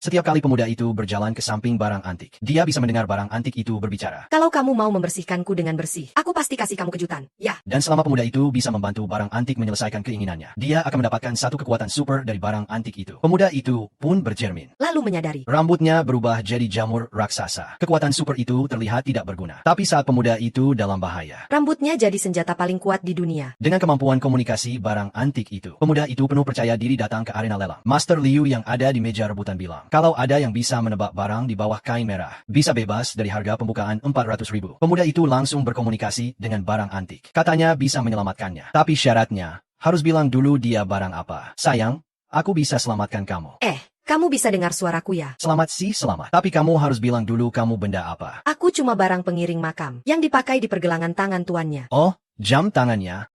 Setiap kali pemuda itu berjalan ke samping barang antik, dia bisa mendengar barang antik itu berbicara. Kalau kamu mau membersihkanku dengan bersih, aku pasti kasih kamu kejutan. Ya. Dan selama pemuda itu bisa membantu barang antik menyelesaikan keinginannya, dia akan mendapatkan satu kekuatan super dari barang antik itu. Pemuda itu pun bercermin. Lalu menyadari. Rambutnya berubah jadi jamur raksasa. Kekuatan super itu terlihat tidak berguna. Tapi saat pemuda itu dalam bahaya, Rambutnya jadi senjata paling kuat di dunia. dengan kemampuan komunikasi barang antik itu, pemuda itu penuh percaya diri datang ke arena lelang. Master Liu yang ada di meja rebutan bilang, kalau ada yang bisa menebak barang di bawah kain merah, bisa bebas dari harga pembukaan 400.000. Pemuda itu langsung berkomunikasi dengan barang antik. Katanya bisa menyelamatkannya. Tapi syaratnya, harus bilang dulu dia barang apa. Sayang, aku bisa selamatkan kamu. Kamu bisa dengar suaraku ya? Selamat sih selamat. Tapi kamu harus bilang dulu kamu benda apa. Aku cuma barang pengiring makam, yang dipakai di pergelangan tangan tuannya. Oh, jam tangannya.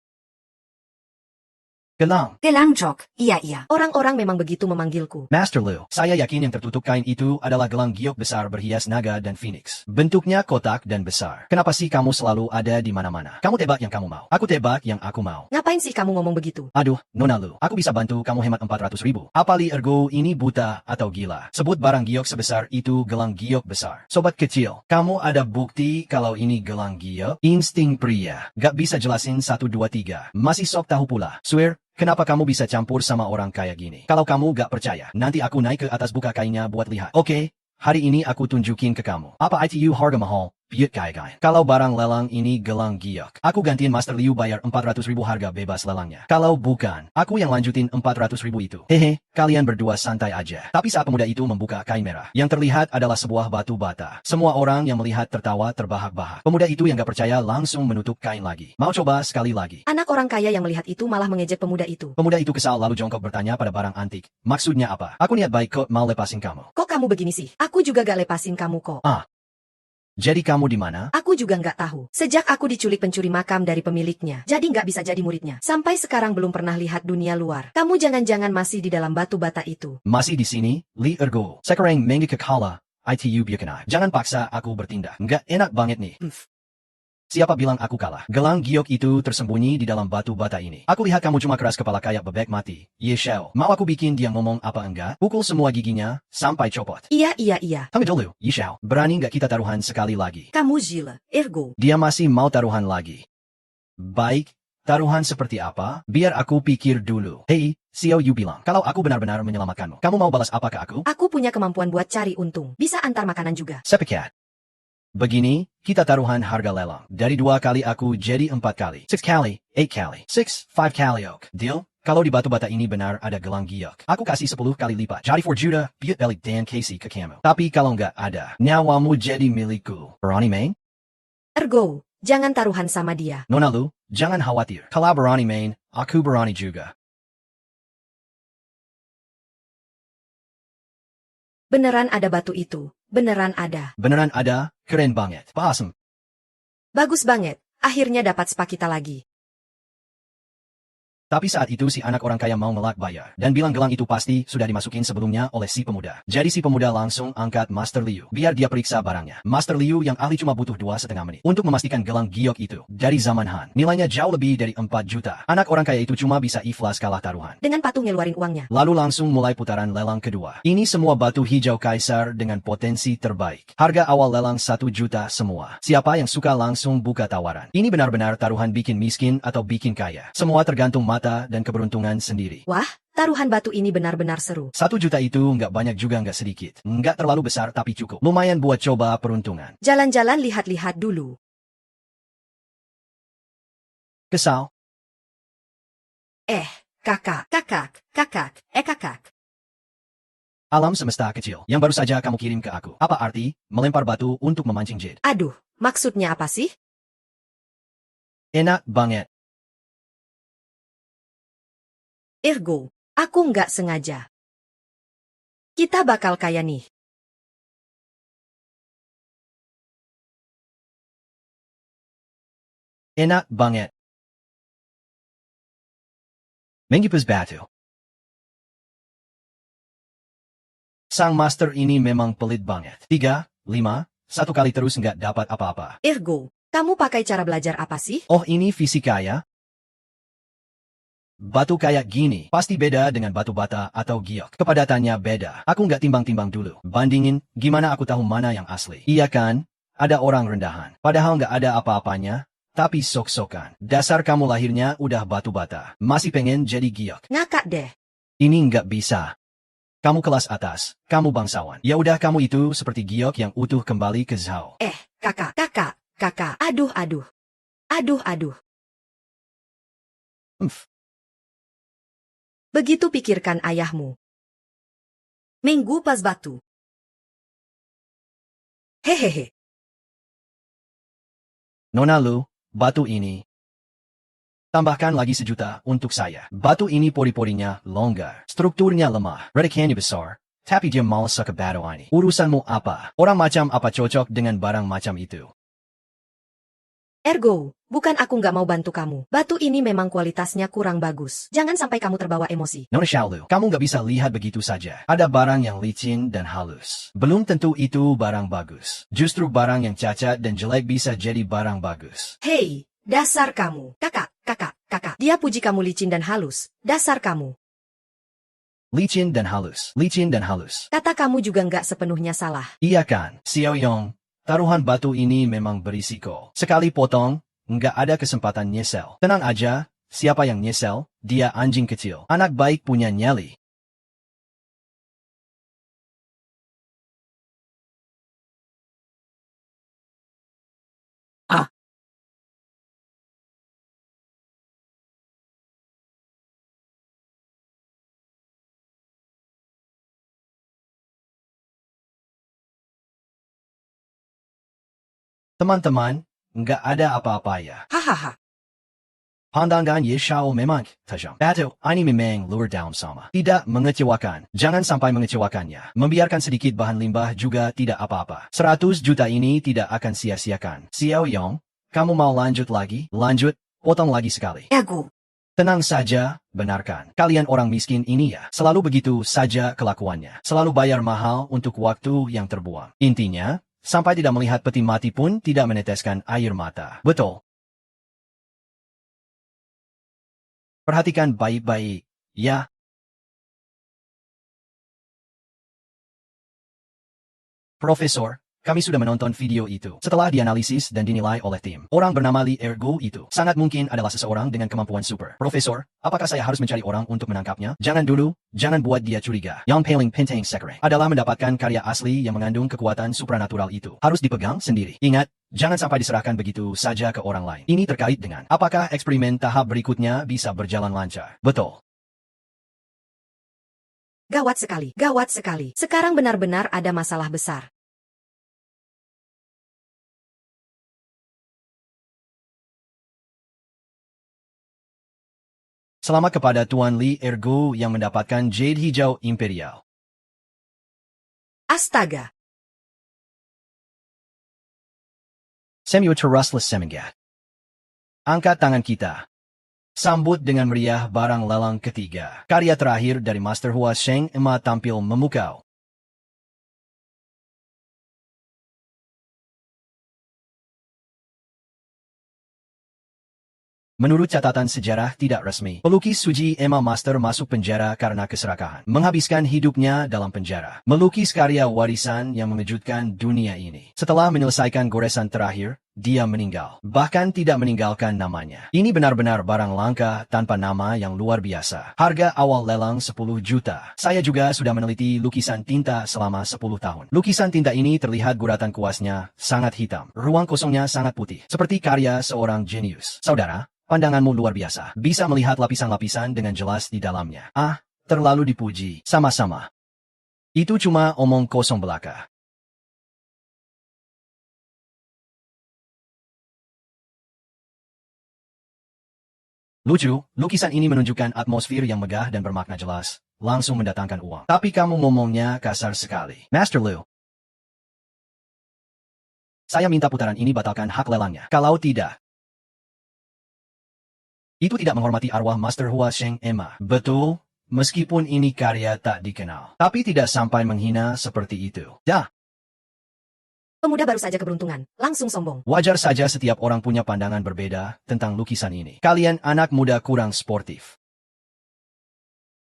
Gelang. Gelang Jok, iya. Orang-orang memang begitu memanggilku. Master Liu, saya yakin yang tertutup kain itu adalah gelang giok besar berhias naga dan phoenix. Bentuknya kotak dan besar. Kenapa sih kamu selalu ada di mana-mana? Kamu tebak yang kamu mau. Aku tebak yang aku mau. Ngapain sih kamu ngomong begitu? Aduh, Nona Lu, aku bisa bantu kamu hemat 400.000. Apa Li Ergo ini buta atau gila? Sebut barang giok sebesar itu gelang giok besar. Sobat kecil, kamu ada bukti kalau ini gelang giok? Insting pria. Gak bisa jelasin 1, 2, 3. Masih sok tahu pula. Swear, kenapa kamu bisa campur sama orang kayak gini? Kalau kamu gak percaya, nanti aku naik ke atas buka kainnya buat lihat. Oke, hari ini aku tunjukin ke kamu. Apa itu harga mahal? Biut guy. Kalau barang lelang ini gelang giok, aku gantiin Master Liu bayar 400.000 harga bebas lelangnya. Kalau bukan, aku yang lanjutin 400.000 itu. Hehe, kalian berdua santai aja. Tapi saat pemuda itu membuka kain merah, yang terlihat adalah sebuah batu bata. Semua orang yang melihat tertawa terbahak-bahak. Pemuda itu yang gak percaya langsung menutup kain lagi. Mau coba sekali lagi? Anak orang kaya yang melihat itu malah mengejek pemuda itu. Pemuda itu kesal lalu jongkok bertanya pada barang antik. Maksudnya apa? Aku niat baik kok mau lepasin kamu. Kok kamu begini sih? Aku juga gak lepasin kamu kok. Jadi kamu di mana? Aku juga nggak tahu. Sejak aku diculik pencuri makam dari pemiliknya, jadi nggak bisa jadi muridnya. Sampai sekarang belum pernah lihat dunia luar. Kamu jangan-jangan masih di dalam batu bata itu. Masih di sini, Li Ergo. Sekarang mengi kekala. ITU biarkan. Jangan paksa aku bertindak. Nggak enak banget nih. Siapa bilang aku kalah? Gelang giok itu tersembunyi di dalam batu bata ini. Aku lihat kamu cuma keras kepala kayak bebek mati. Ye Xiao, mau aku bikin dia ngomong apa enggak? Pukul semua giginya, sampai copot. Iya. Tunggu dulu, Ye Xiao. Berani nggak kita taruhan sekali lagi? Kamu gila, Ergo. Dia masih mau taruhan lagi. Baik, taruhan seperti apa? Biar aku pikir dulu. Hei, Xiao Yu bilang, kalau aku benar-benar menyelamatkanmu, kamu mau balas apa ke aku? Aku punya kemampuan buat cari untung. Bisa antar makanan juga. Sepakat. Begini, kita taruhan harga lelang. Dari 2 kali aku jadi 4 kali. 6 kali, 8 kali. 6, 5 kali ok. Deal? Kalau di batu bata ini benar ada gelang giok, aku kasih 10 kali lipat. Jadi 4 juta, Biut balik dan Casey ke kamu. Tapi kalau nggak ada, nyawamu jadi milikku. Berani main? Ergo, jangan taruhan sama dia. Nona Lu, jangan khawatir. Kalau berani main, aku berani juga. Beneran ada batu itu. Beneran ada. Beneran ada, keren banget. Awesome. Bagus banget. Akhirnya dapat spa kita lagi. Tapi saat itu si anak orang kaya mau ngelak bayar, dan bilang gelang itu pasti sudah dimasukin sebelumnya oleh si pemuda. Jadi si pemuda langsung angkat Master Liu, biar dia periksa barangnya. Master Liu yang ahli cuma butuh 2,5 menit untuk memastikan gelang giok itu. Dari zaman Han, nilainya jauh lebih dari 4 juta. Anak orang kaya itu cuma bisa ikhlas kalah taruhan. Dengan patung ngeluarin uangnya. Lalu langsung mulai putaran lelang kedua. Ini semua batu hijau kaisar dengan potensi terbaik. Harga awal lelang 1 juta semua. Siapa yang suka langsung buka tawaran. Ini benar-benar taruhan bikin miskin atau bikin kaya. Semua tergantung mata dan keberuntungan sendiri. Wah, taruhan batu ini benar-benar seru. 1 juta itu nggak banyak juga nggak sedikit. Nggak terlalu besar tapi cukup. Lumayan buat coba peruntungan. Jalan-jalan lihat-lihat dulu. Kesal? Kakak. Alam semesta kecil yang baru saja kamu kirim ke aku. Apa arti melempar batu untuk memancing jin? Aduh, maksudnya apa sih? Enak banget. Ergo, aku nggak sengaja. Kita bakal kaya nih. Enak banget. Mengipas batu. Sang master ini memang pelit banget. 3, 5, 1 kali terus nggak dapat apa-apa. Ergo, kamu pakai cara belajar apa sih? Oh ini fisika ya? Batu kayak gini pasti beda dengan batu bata atau giok. Kepadatannya beda. Aku nggak timbang-timbang dulu. Bandingin, gimana aku tahu mana yang asli? Iya kan? Ada orang rendahan. Padahal nggak ada apa-apanya, tapi sok-sokan. Dasar kamu lahirnya udah batu bata. Masih pengen jadi giok. Ngakak deh. Ini nggak bisa. Kamu kelas atas. Kamu bangsawan. Ya udah kamu itu seperti giok yang utuh kembali ke Zhao. Kakak. Aduh. Begitu pikirkan ayahmu. Minggu pas batu. Hehehe. Nona Lu, batu ini. Tambahkan lagi 1 juta untuk saya. Batu ini pori-porinya longgar. Strukturnya lemah. Retikannya besar. Tapi dia malas suka batu ini. Urusanmu apa? Orang macam apa cocok dengan barang macam itu? Ergo, bukan aku nggak mau bantu kamu. Batu ini memang kualitasnya kurang bagus. Jangan sampai kamu terbawa emosi. Nona Xiaolu, kamu nggak bisa lihat begitu saja. Ada barang yang licin dan halus. Belum tentu itu barang bagus. Justru barang yang cacat dan jelek bisa jadi barang bagus. Hei, dasar kamu. Kakak. Dia puji kamu licin dan halus. Dasar kamu. Licin dan halus. Kata kamu juga nggak sepenuhnya salah. Iya kan, Xiao Yong. Taruhan batu ini memang berisiko. Sekali potong, nggak ada kesempatan nyesel. Tenang aja, siapa yang nyesel? Dia anjing kecil. Anak baik punya nyali. Teman-teman, nggak ada apa-apa ya. Hahaha. Pandangan Ye Shao memang tajam. Batu ini memang luar dalam sama. Tidak mengecewakan. Jangan sampai mengecewakannya. Membiarkan sedikit bahan limbah juga tidak apa-apa. 100 juta ini tidak akan sia-siakan. Xiao Yong, kamu mau lanjut lagi? Lanjut, potong lagi sekali. Ego. Tenang saja, benarkan. Kalian orang miskin ini ya, selalu begitu saja kelakuannya. Selalu bayar mahal untuk waktu yang terbuang. Intinya, sampai tidak melihat peti mati pun tidak meneteskan air mata. Betul. Perhatikan baik-baik, ya. Profesor, kami sudah menonton video itu. Setelah dianalisis dan dinilai oleh tim, orang bernama Li Ergo itu sangat mungkin adalah seseorang dengan kemampuan super. Profesor, apakah saya harus mencari orang untuk menangkapnya? Jangan dulu, jangan buat dia curiga. Yang paling penting sekarang adalah mendapatkan karya asli yang mengandung kekuatan supranatural itu. Harus dipegang sendiri. Ingat, jangan sampai diserahkan begitu saja ke orang lain. Ini terkait dengan apakah eksperimen tahap berikutnya bisa berjalan lancar. Betul. Gawat sekali. Sekarang benar-benar ada masalah besar. Selamat kepada Tuan Li Ergo yang mendapatkan Jade Hijau Imperial. Astaga. Semioterustless Semengat. Angkat tangan kita. Sambut dengan meriah barang lelang ketiga. Karya terakhir dari Master Hua Sheng Emma tampil memukau. Menurut catatan sejarah tidak resmi, pelukis Suji Emma Master masuk penjara karena keserakahan. Menghabiskan hidupnya dalam penjara. Melukis karya warisan yang mengejutkan dunia ini. Setelah menyelesaikan goresan terakhir, dia meninggal. Bahkan tidak meninggalkan namanya. Ini benar-benar barang langka tanpa nama yang luar biasa. Harga awal lelang 10 juta. Saya juga sudah meneliti lukisan tinta selama 10 tahun. Lukisan tinta ini terlihat guratan kuasnya sangat hitam. Ruang kosongnya sangat putih. Seperti karya seorang jenius. Saudara, pandanganmu luar biasa. Bisa melihat lapisan-lapisan dengan jelas di dalamnya. Ah, terlalu dipuji. Sama-sama. Itu cuma omong kosong belaka. Lucu, lukisan ini menunjukkan atmosfer yang megah dan bermakna jelas. Langsung mendatangkan uang. Tapi kamu ngomongnya kasar sekali. Master Liu. Saya minta putaran ini batalkan hak lelangnya. Kalau tidak, itu tidak menghormati arwah Master Hua Sheng Emma. Betul, meskipun ini karya tak dikenal. Tapi tidak sampai menghina seperti itu. Dah. Pemuda baru saja keberuntungan, langsung sombong. Wajar saja setiap orang punya pandangan berbeda tentang lukisan ini. Kalian anak muda kurang sportif.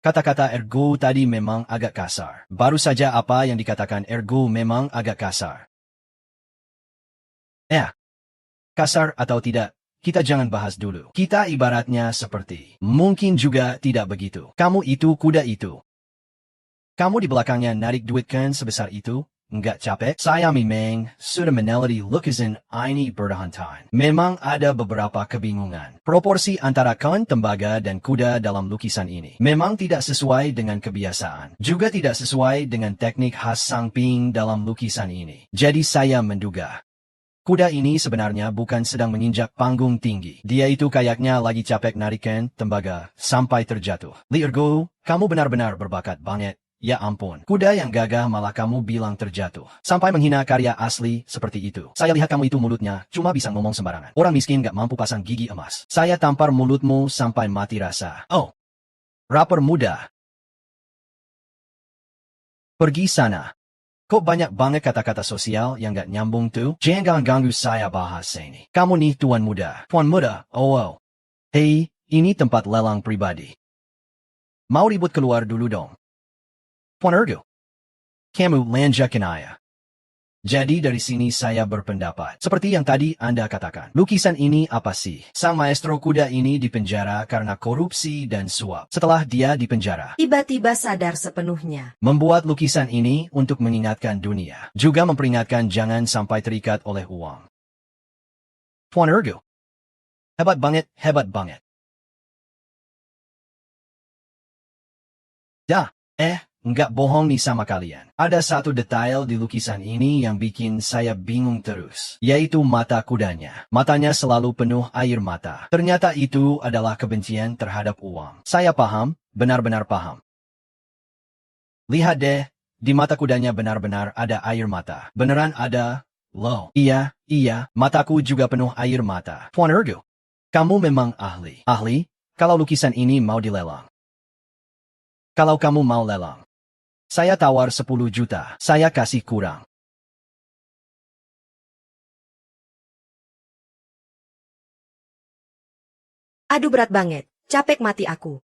Kata-kata ergo tadi memang agak kasar. Baru saja apa yang dikatakan ergo memang agak kasar. Kasar atau tidak, kita jangan bahas dulu. Kita ibaratnya seperti, mungkin juga tidak begitu. Kamu itu kuda itu. Kamu di belakangnya narik duit kan sebesar itu? Nggak capek? Saya memang sudah meneliti lukisan ini bertahun-tahun. Memang ada beberapa kebingungan. Proporsi antara kain tembaga dan kuda dalam lukisan ini memang tidak sesuai dengan kebiasaan. Juga tidak sesuai dengan teknik khas Sang Ping dalam lukisan ini. Jadi saya menduga, kuda ini sebenarnya bukan sedang menginjak panggung tinggi. Dia itu kayaknya lagi capek narikan tembaga sampai terjatuh. Li Ergo, kamu benar-benar berbakat banget. Ya ampun, kuda yang gagah malah kamu bilang terjatuh. Sampai menghina karya asli seperti itu. Saya lihat kamu itu mulutnya cuma bisa ngomong sembarangan. Orang miskin gak mampu pasang gigi emas. Saya tampar mulutmu sampai mati rasa. Oh, rapper muda. Pergi sana. Kok banyak banget kata-kata sosial yang gak nyambung tuh? Jangan ganggu saya bahas ini. Kamu nih tuan muda. Tuan muda, oh. Hei, ini tempat lelang pribadi. Mau ribut keluar dulu dong. Tuan Ergo, kamu lanjutkan aja. Jadi dari sini saya berpendapat, seperti yang tadi Anda katakan, lukisan ini apa sih? Sang maestro kuda ini dipenjara karena korupsi dan suap. Setelah dia dipenjara, Tiba-tiba sadar sepenuhnya. membuat lukisan ini untuk mengingatkan dunia. Juga memperingatkan jangan sampai terikat oleh uang. Tuan Ergo, hebat banget, hebat banget. Nggak bohong nih sama kalian. Ada satu detail di lukisan ini yang bikin saya bingung terus, yaitu mata kudanya. Matanya selalu penuh air mata. Ternyata itu adalah kebencian terhadap uang. Saya paham, benar-benar paham. Lihat deh, di mata kudanya benar-benar ada air mata. Beneran ada, loh. Iya, mataku juga penuh air mata. Tuan Ergo, kamu memang ahli. Ahli, kalau lukisan ini mau dilelang. Kalau kamu mau lelang, saya tawar 10 juta. Saya kasih kurang. Aduh berat banget, capek mati aku.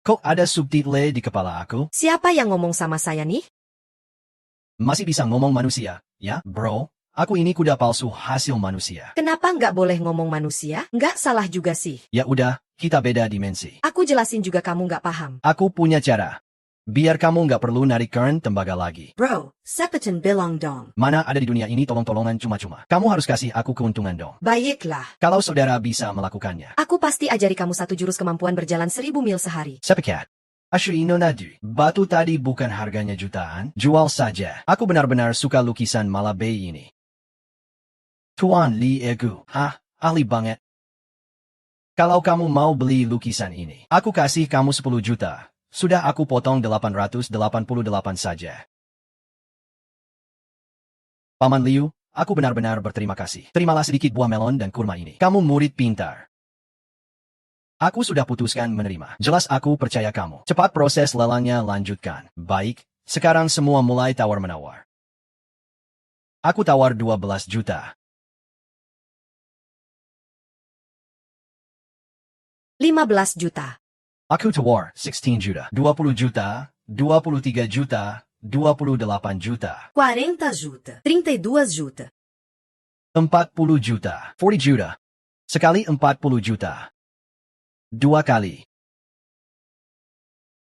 Kok ada subtitle di kepala aku? Siapa yang ngomong sama saya nih? Masih bisa ngomong manusia, ya, bro? Aku ini kuda palsu hasil manusia. Kenapa nggak boleh ngomong manusia? Nggak salah juga sih. Ya udah, kita beda dimensi. Aku jelasin juga kamu nggak paham. Aku punya cara. Biar kamu nggak perlu narik kern tembaga lagi. Bro, sepetin bilang dong. Mana ada di dunia ini tolong-tolongan cuma-cuma. Kamu harus kasih aku keuntungan dong. Baiklah. Kalau saudara bisa melakukannya. Aku pasti ajari kamu satu jurus kemampuan berjalan 1000 mil sehari. Sepekat. Asyino nadu. Batu tadi bukan harganya jutaan. Jual saja. Aku benar-benar suka lukisan Malabei ini. Tuan Li Egu. Ahli banget. Kalau kamu mau beli lukisan ini, aku kasih kamu 10 juta. Sudah aku potong 888 saja. Paman Liu, aku benar-benar berterima kasih. Terimalah sedikit buah melon dan kurma ini. Kamu murid pintar. Aku sudah putuskan menerima. Jelas aku percaya kamu. Cepat proses lelangnya lanjutkan. Baik, sekarang semua mulai tawar-menawar. Aku tawar 12 juta. 15 juta. Aku tawar 16 juta. 20 juta, 23 juta, 28 juta. 40 juta. 32 juta. 40 juta. 40 juta. Sekali 40 juta. 2 kali.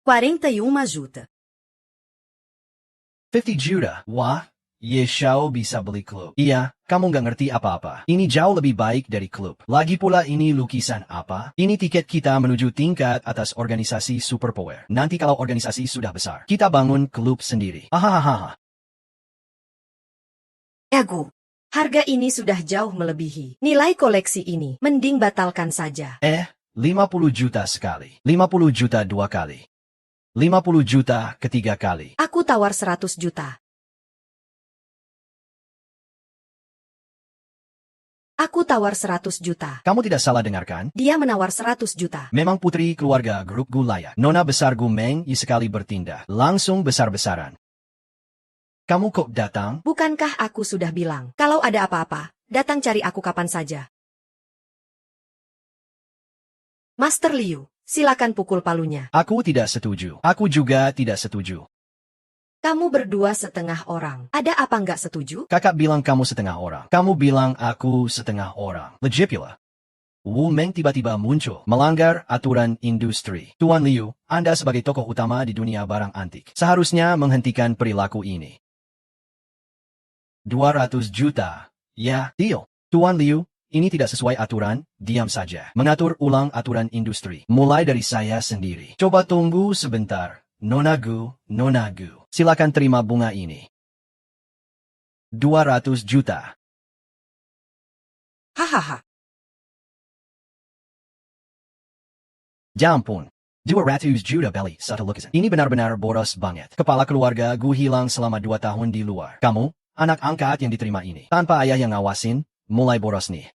41 juta. 50 juta. Wah, Ye Xiao bisa beli klub. Iya, kamu nggak ngerti apa-apa. Ini jauh lebih baik dari klub. Lagi pula ini lukisan apa? Ini tiket kita menuju tingkat atas organisasi superpower. Nanti kalau organisasi sudah besar, kita bangun klub sendiri. Hahaha. Ego. Harga ini sudah jauh melebihi nilai koleksi ini. Mending batalkan saja. 50 juta sekali. 50 juta 2 kali. 50 juta ketiga kali. Aku tawar 100 juta. Aku tawar 100 juta. Kamu tidak salah dengarkan? Dia menawar 100 juta. Memang putri keluarga grup Gu layak. Nona besar Gu Meng sekali bertindak. Langsung besar-besaran. Kamu kok datang? Bukankah aku sudah bilang, kalau ada apa-apa, datang cari aku kapan saja. Master Liu, silakan pukul palunya. Aku tidak setuju. Aku juga tidak setuju. Kamu berdua setengah orang. Ada apa nggak setuju? Kakak bilang kamu setengah orang. Kamu bilang aku setengah orang. Legit pula. Wu Meng tiba-tiba muncul, melanggar aturan industri. Tuan Liu, Anda sebagai tokoh utama di dunia barang antik, seharusnya menghentikan perilaku ini. 200 juta. Ya, deal. Tuan Liu, ini tidak sesuai aturan, diam saja. Mengatur ulang aturan industri. Mulai dari saya sendiri. Coba tunggu sebentar. Nonagu. Silakan terima bunga ini. 200 juta. Hahaha. Jampun. 200 juta beli satu lukisan. Ini benar-benar boros banget. Kepala keluarga gue hilang selama 2 tahun di luar. Kamu, anak angkat yang diterima ini. Tanpa ayah yang ngawasin, mulai boros nih.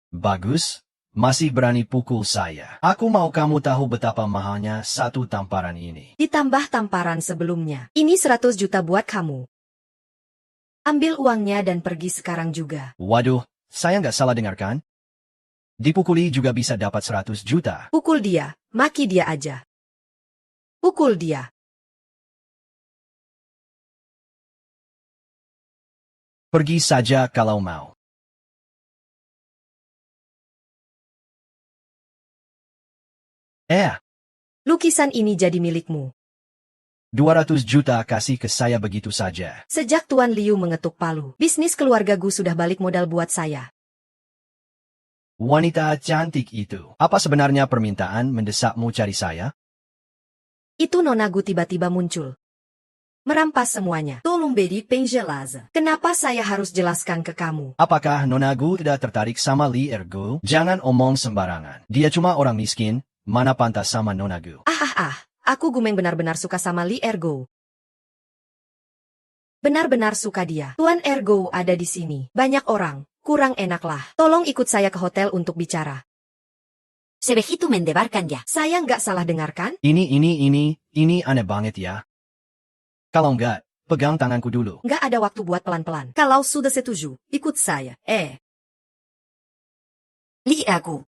Bagus, masih berani pukul saya. Aku mau kamu tahu betapa mahalnya satu tamparan ini. Ditambah tamparan sebelumnya. Ini 100 juta buat kamu. Ambil uangnya dan pergi sekarang juga. Waduh, saya nggak salah dengarkan? Dipukuli juga bisa dapat 100 juta. Pukul dia, maki dia aja. Pukul dia. Pergi saja kalau mau. Lukisan ini jadi milikmu. 200 juta kasih ke saya begitu saja. Sejak Tuan Liu mengetuk palu, bisnis keluarga Gu sudah balik modal buat saya. Wanita cantik itu. Apa sebenarnya permintaan mendesakmu cari saya? Itu Nona Gu tiba-tiba muncul. Merampas semuanya. Tolong bedi penjelasan. Kenapa saya harus jelaskan ke kamu? Apakah Nonagu tidak tertarik sama Li Ergo? Jangan omong sembarangan. Dia cuma orang miskin, mana pantas sama Nonagu. Aku Gumeng benar-benar suka sama Li Ergo. Benar-benar suka dia. Tuan Ergo ada di sini. Banyak orang. Kurang enaklah. Tolong ikut saya ke hotel untuk bicara. Sebegitu mendebarkan ya. Saya nggak salah dengarkan? Ini aneh banget ya. Kalau enggak, pegang tanganku dulu. Nggak ada waktu buat pelan-pelan. Kalau sudah setuju, ikut saya. Li aku.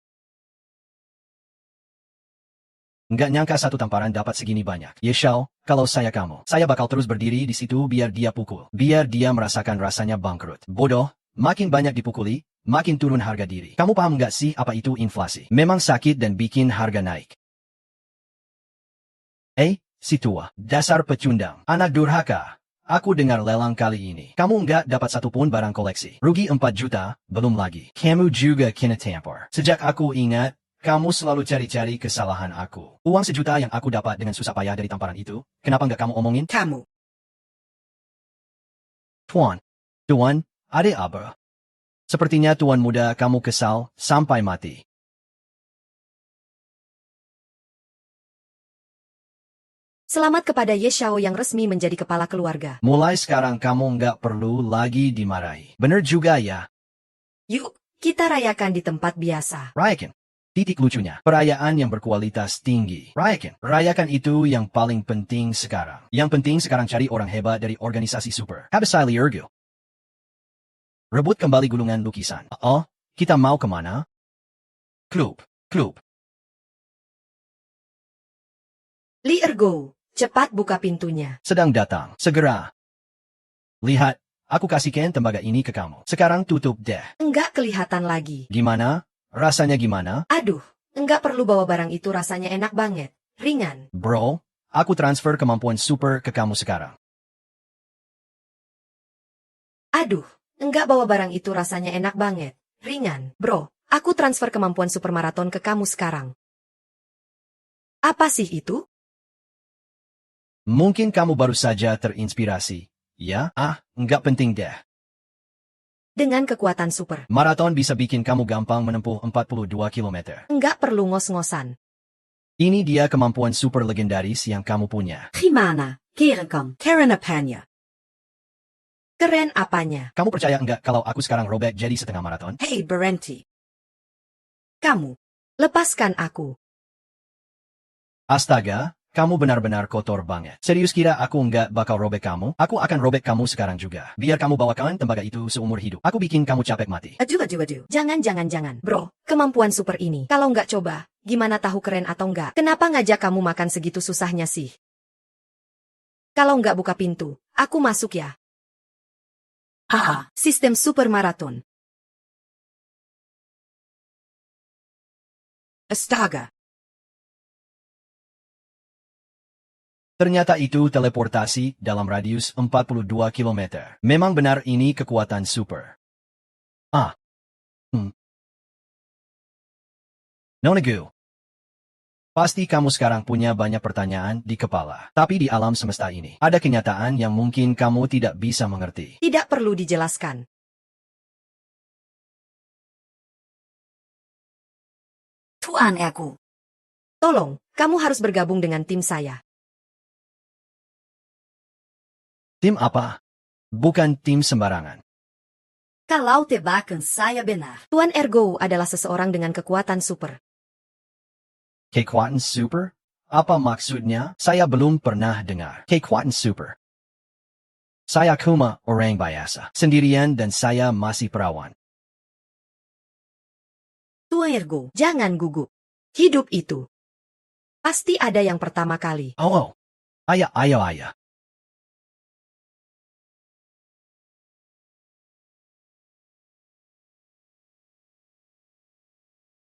Nggak nyangka satu tamparan dapat segini banyak. Yeshao, kalau saya kamu, saya bakal terus berdiri di situ biar dia pukul. Biar dia merasakan rasanya bangkrut. Bodoh, makin banyak dipukuli, makin turun harga diri. Kamu paham nggak sih apa itu inflasi? Memang sakit dan bikin harga naik. Si tua, dasar pecundang, anak durhaka. Aku dengar lelang kali ini. Kamu nggak dapat satupun barang koleksi. Rugi 4 juta, belum lagi. Kamu juga kena tampar. Sejak aku ingat, kamu selalu cari-cari kesalahan aku. Uang 1 juta yang aku dapat dengan susah payah dari tamparan itu, kenapa nggak kamu omongin? Kamu. Tuan, ada apa? Sepertinya tuan muda kamu kesal sampai mati. Selamat kepada Yeshao yang resmi menjadi kepala keluarga. Mulai sekarang kamu nggak perlu lagi dimarahi. Bener juga ya. Yuk, kita rayakan di tempat biasa. Rayakan. Titik lucunya. Perayaan yang berkualitas tinggi. Rayakan itu yang paling penting sekarang. Yang penting sekarang cari orang hebat dari organisasi super. Habisai Ergo. Rebut kembali gulungan lukisan. Kita mau kemana? Klub. Li Ergo, cepat buka pintunya. Sedang datang. Segera. Lihat, aku kasihkan tembaga ini ke kamu. Sekarang tutup deh. Enggak kelihatan lagi. Gimana? Rasanya gimana? Aduh, enggak perlu bawa barang itu, rasanya enak banget. Ringan. Bro, aku transfer kemampuan super ke kamu sekarang. Aduh, enggak bawa barang itu, rasanya enak banget. Ringan. Bro, aku transfer kemampuan super maraton ke kamu sekarang. Apa sih itu? Mungkin kamu baru saja terinspirasi. Ya? Enggak penting deh. Dengan kekuatan super. Maraton bisa bikin kamu gampang menempuh 42 km. Enggak perlu ngos-ngosan. Ini dia kemampuan super legendaris yang kamu punya. Gimana? Karen apanya? Keren apanya? Kamu percaya enggak kalau aku sekarang robek jadi setengah maraton? Hey Berenti. Kamu. Lepaskan aku. Astaga, kamu benar-benar kotor banget. Serius kira aku nggak bakal robek kamu? Aku akan robek kamu sekarang juga. Biar kamu bawakan tembaga itu seumur hidup. Aku bikin kamu capek mati. Aduh. Jangan. Bro, kemampuan super ini. Kalau nggak coba, gimana tahu keren atau nggak? Kenapa ngajak kamu makan segitu susahnya sih? Kalau nggak buka pintu, aku masuk ya. Haha. Sistem super maraton. Astaga. Ternyata itu teleportasi dalam radius 42 km. Memang benar ini kekuatan super. Nonagu. Pasti kamu sekarang punya banyak pertanyaan di kepala. Tapi di alam semesta ini, ada kenyataan yang mungkin kamu tidak bisa mengerti. Tidak perlu dijelaskan. Tuan aku. Tolong, kamu harus bergabung dengan tim saya. Tim apa? Bukan tim sembarangan. Kalau tebakan saya benar. Tuan Ergo adalah seseorang dengan kekuatan super. Kekuatan super? Apa maksudnya? Saya belum pernah dengar. Kekuatan super. Saya cuma orang biasa. Sendirian dan saya masih perawan. Tuan Ergo. Jangan gugup. Hidup itu pasti ada yang pertama kali. Oh. Ayah.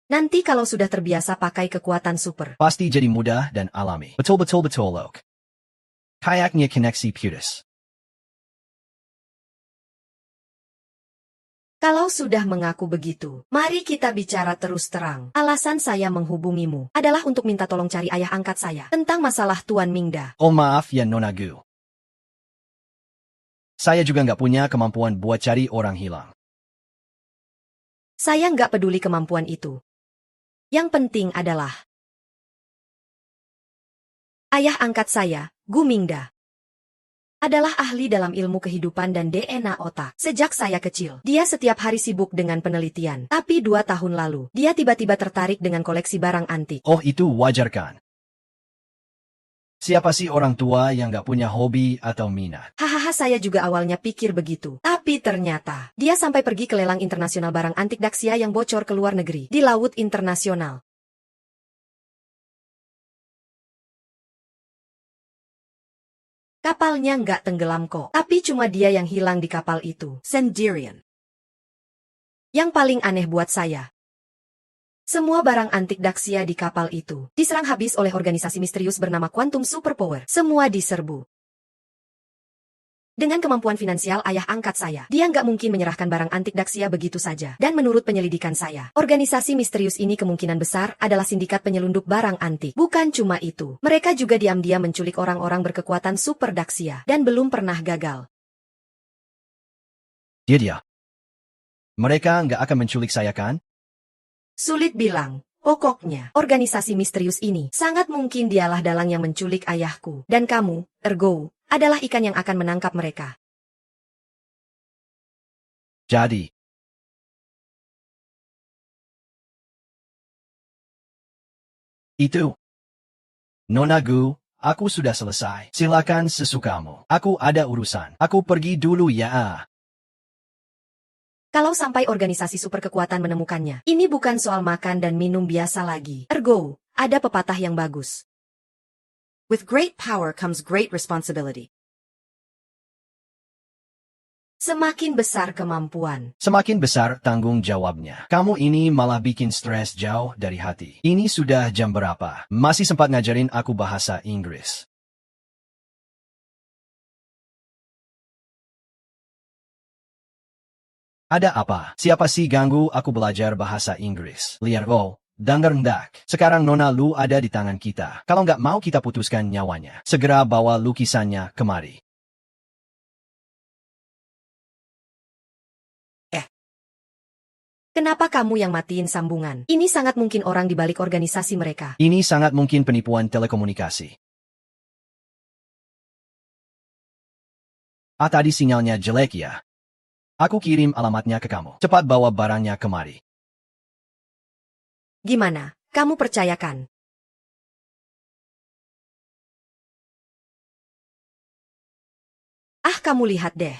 Nanti kalau sudah terbiasa pakai kekuatan super, Pasti jadi mudah dan alami. Betul, Lok. Kayaknya koneksi putus. kalau sudah mengaku begitu, mari kita bicara terus terang. Alasan saya menghubungimu adalah untuk minta tolong cari ayah angkat saya tentang masalah Tuan Mingda. Oh maaf ya Nonagu. Saya juga nggak punya kemampuan buat cari orang hilang. Saya nggak peduli kemampuan itu. Yang penting adalah ayah angkat saya, Gu Mingda, adalah ahli dalam ilmu kehidupan dan DNA otak. Sejak saya kecil, dia setiap hari sibuk dengan penelitian. Tapi 2 tahun lalu, dia tiba-tiba tertarik dengan koleksi barang antik. Oh itu wajar kan? Siapa sih orang tua yang nggak punya hobi atau minat? Hahaha, saya juga awalnya pikir begitu. Tapi ternyata, dia sampai pergi ke lelang internasional barang antik Daxia yang bocor ke luar negeri, di laut internasional. Kapalnya nggak tenggelam kok, tapi cuma dia yang hilang di kapal itu. Sendirian. Yang paling aneh buat saya, semua barang antik Daxia di kapal itu diserang habis oleh organisasi misterius bernama Quantum Superpower. Semua diserbu. Dengan kemampuan finansial ayah angkat saya, dia nggak mungkin menyerahkan barang antik Daxia begitu saja. Dan menurut penyelidikan saya, organisasi misterius ini kemungkinan besar adalah sindikat penyelundup barang antik. Bukan cuma itu, mereka juga diam-diam menculik orang-orang berkekuatan super Daxia, dan belum pernah gagal. Dia. Mereka nggak akan menculik saya kan? Sulit bilang. Pokoknya, organisasi misterius ini sangat mungkin dialah dalang yang menculik ayahku. Dan kamu, Ergo, adalah ikan yang akan menangkap mereka. Jadi. Itu. Nonagu, aku sudah selesai. Silakan sesukamu. Aku ada urusan. Aku pergi dulu ya. Kalau sampai organisasi super kekuatan menemukannya, ini bukan soal makan dan minum biasa lagi. Ergo, ada pepatah yang bagus. With great power comes great responsibility. Semakin besar kemampuan, Semakin besar tanggung jawabnya. Kamu ini malah bikin stres jauh dari hati. Ini sudah jam berapa? Masih sempat ngajarin aku bahasa Inggris. Ada apa? Siapa sih ganggu aku belajar bahasa Inggris? Liargo, denger ndak? Sekarang Nona Lu ada di tangan kita. Kalau nggak mau kita putuskan nyawanya, segera bawa lukisannya kemari. kenapa kamu yang matiin sambungan? Ini sangat mungkin orang di balik organisasi mereka. Ini sangat mungkin penipuan telekomunikasi. Tadi sinyalnya jelek ya? Aku kirim alamatnya ke kamu. Cepat bawa barangnya kemari. Gimana? Kamu percayakan? kamu lihat deh.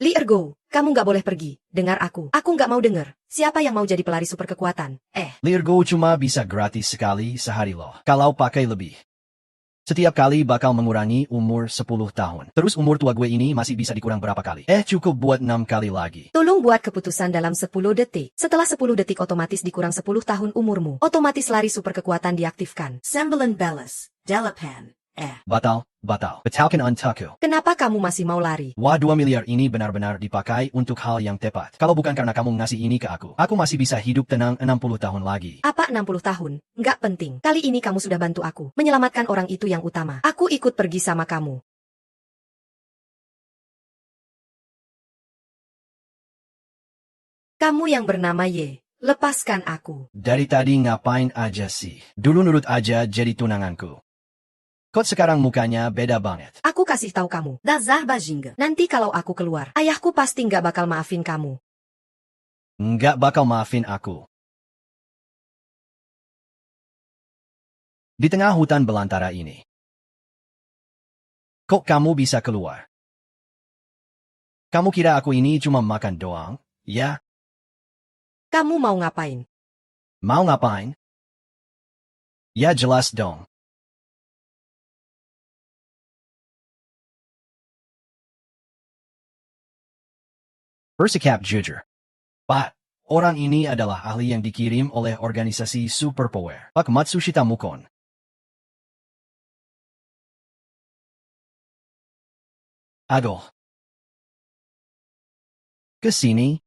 Li Ergo, kamu nggak boleh pergi. Dengar aku. Aku nggak mau denger. Siapa yang mau jadi pelari super kekuatan? Lirgo cuma bisa gratis sekali sehari loh. Kalau pakai lebih. Setiap kali bakal mengurangi umur 10 tahun. Terus umur tua gue ini masih bisa dikurang berapa kali? Cukup buat 6 kali lagi. Tolong buat keputusan dalam 10 detik. Setelah 10 detik otomatis dikurang 10 tahun umurmu. Otomatis lari super kekuatan diaktifkan. Sembilan Bellis, Delapan, Batal. Batalkan untukku. Kenapa kamu masih mau lari? Wah, 2 miliar ini benar-benar dipakai untuk hal yang tepat. Kalau bukan karena kamu ngasih ini ke aku masih bisa hidup tenang 60 tahun lagi. Apa 60 tahun? Nggak penting. Kali ini kamu sudah bantu aku. Menyelamatkan orang itu yang utama. Aku ikut pergi sama kamu. Kamu yang bernama Ye. Lepaskan aku. Dari tadi ngapain aja sih? Dulu nurut aja jadi tunanganku. Kok sekarang mukanya beda banget? Aku kasih tahu kamu. Dazar Bajinga, Nanti kalau aku keluar, ayahku pasti nggak bakal maafin kamu. Nggak bakal maafin aku. Di tengah hutan belantara ini. Kok kamu bisa keluar? Kamu kira aku ini cuma makan doang? Ya? Kamu mau ngapain? Mau ngapain? Ya jelas dong. Bersikap jujur. Pak, orang ini adalah ahli yang dikirim oleh organisasi Superpower. Pak Matsushita Mukon. Aduh. Kesini.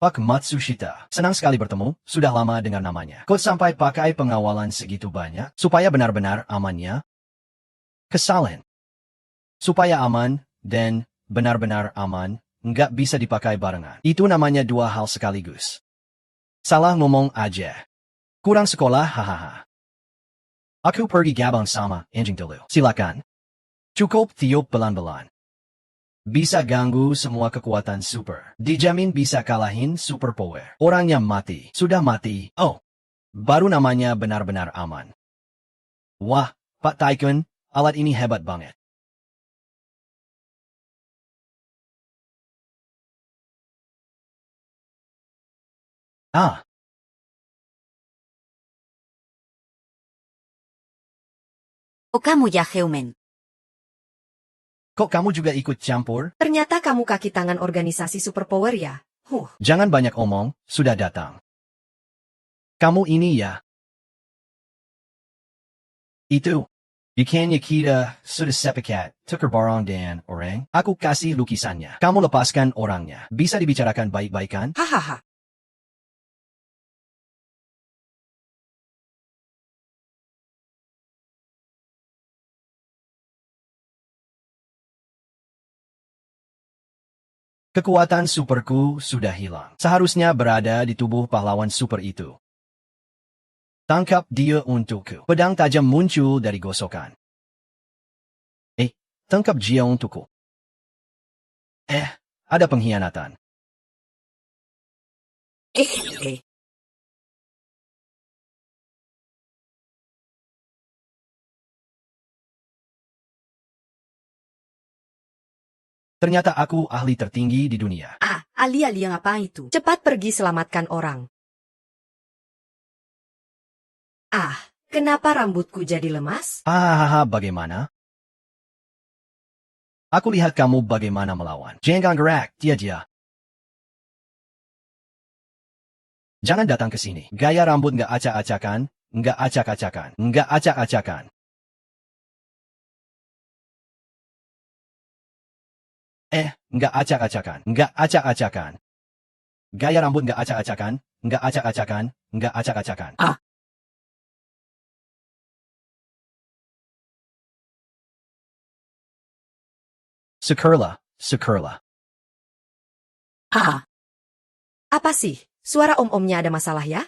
Pak Matsushita, senang sekali bertemu, sudah lama dengar namanya. Kok sampai pakai pengawalan segitu banyak? Supaya benar-benar amannya? Kesalahan. Supaya aman, dan benar-benar aman, nggak bisa dipakai barengan. Itu namanya dua hal sekaligus. Salah ngomong aja. Kurang sekolah, hahaha. Aku pergi gabung sama anjing dulu. Silakan. Cukup tiup belan-belan. Bisa ganggu semua kekuatan super. Dijamin bisa kalahin Superpower. Orangnya mati. Sudah mati. Oh. Baru namanya benar-benar aman. Wah, Pak Taikun, alat ini hebat banget. Ah, Okamu ya Heumen. kok kamu juga ikut campur? Ternyata kamu kaki tangan organisasi Superpower ya? Jangan banyak omong, sudah datang. Kamu ini ya. Itu. Ikannya kita sudah sepakat, tukar barang dan orang. Aku kasih lukisannya. Kamu lepaskan orangnya. Bisa dibicarakan baik-baikan? Hahaha. Kekuatan superku sudah hilang. Seharusnya berada di tubuh pahlawan super itu. Tangkap dia untukku. Pedang tajam muncul dari gosokan. Tangkap dia untukku. Ada pengkhianatan. Eh. Ternyata aku ahli tertinggi di dunia. Ali apa itu? Cepat pergi selamatkan orang. Kenapa rambutku jadi lemas? Hahaha, bagaimana? Aku lihat kamu bagaimana melawan. Jangan gerak, dia. Jangan datang ke sini. Gaya rambut nggak acak-acakan, nggak acak-acakan, nggak acak-acakan. Nggak acak-acakan, nggak acak-acakan. Gaya rambut nggak acak-acakan, nggak acak-acakan, nggak acak-acakan. Syukurlah. Apa sih? Suara om-omnya ada masalah ya?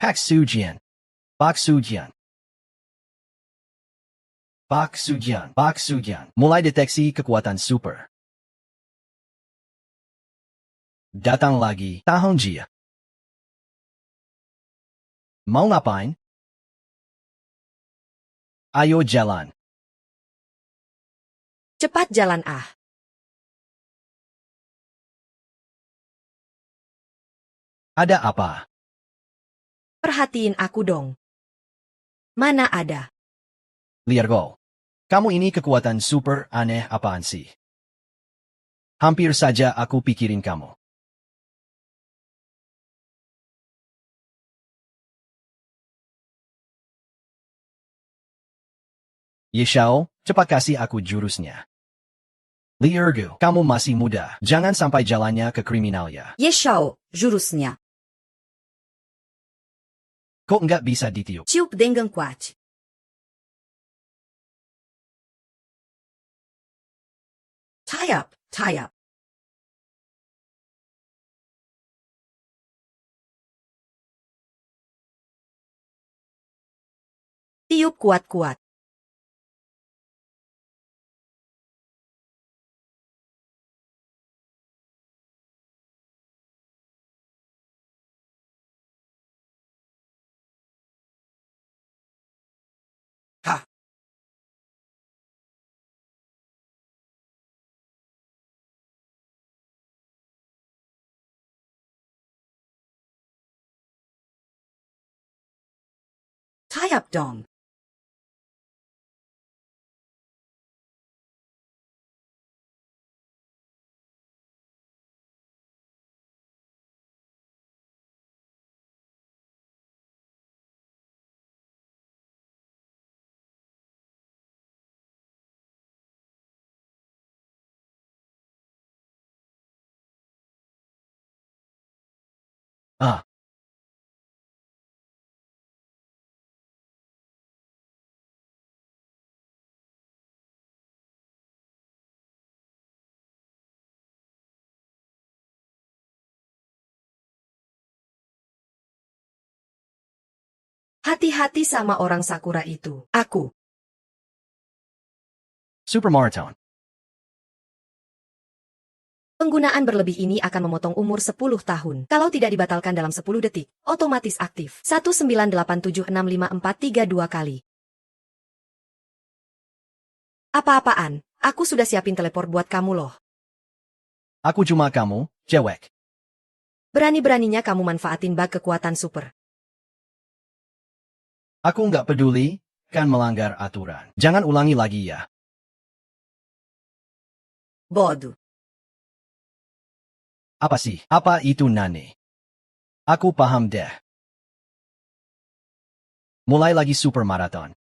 Pak Sujian. Pak Sujian. Pak Sujian. Pak Sujian. Mulai deteksi kekuatan super. Datang lagi, tahun Jia. Mau ngapain? Ayo jalan. Cepat jalan ah. Ada apa? Perhatiin aku dong. Mana ada? Liargo. Kamu ini kekuatan super aneh apaan sih? Hampir saja aku pikirin kamu. Yeshao, cepat kasih aku jurusnya. Liargo, kamu masih muda. Jangan sampai jalannya ke kriminal ya. Yeshao, jurusnya. Kok nggak bisa ditiup? Ciup dengan kuat. Tie up, tie up. Tiup kuat-kuat. Ha. Tie up dong. Ah, Hati-hati sama orang Sakura itu. Aku. Super Marathon. Penggunaan berlebih ini akan memotong umur 10 tahun. Kalau tidak dibatalkan dalam 10 detik, otomatis aktif. 198765432 kali. Apa-apaan, aku sudah siapin teleport buat kamu loh. Aku cuma kamu, cewek. Berani-beraninya kamu manfaatin bug kekuatan super. Aku nggak peduli, kan melanggar aturan. Jangan ulangi lagi ya. Bodo. Apa sih? Apa itu Nane? Aku paham deh. Mulai lagi Super Marathon.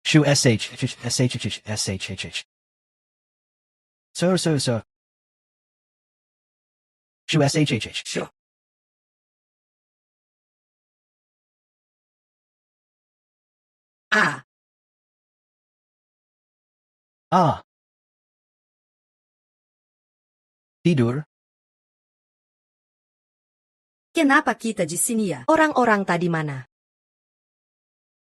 Shu SH. So. Shu SHH. Sure. Ah. Ah. Tidur. Kenapa kita di sini ya? Orang-orang tadi mana?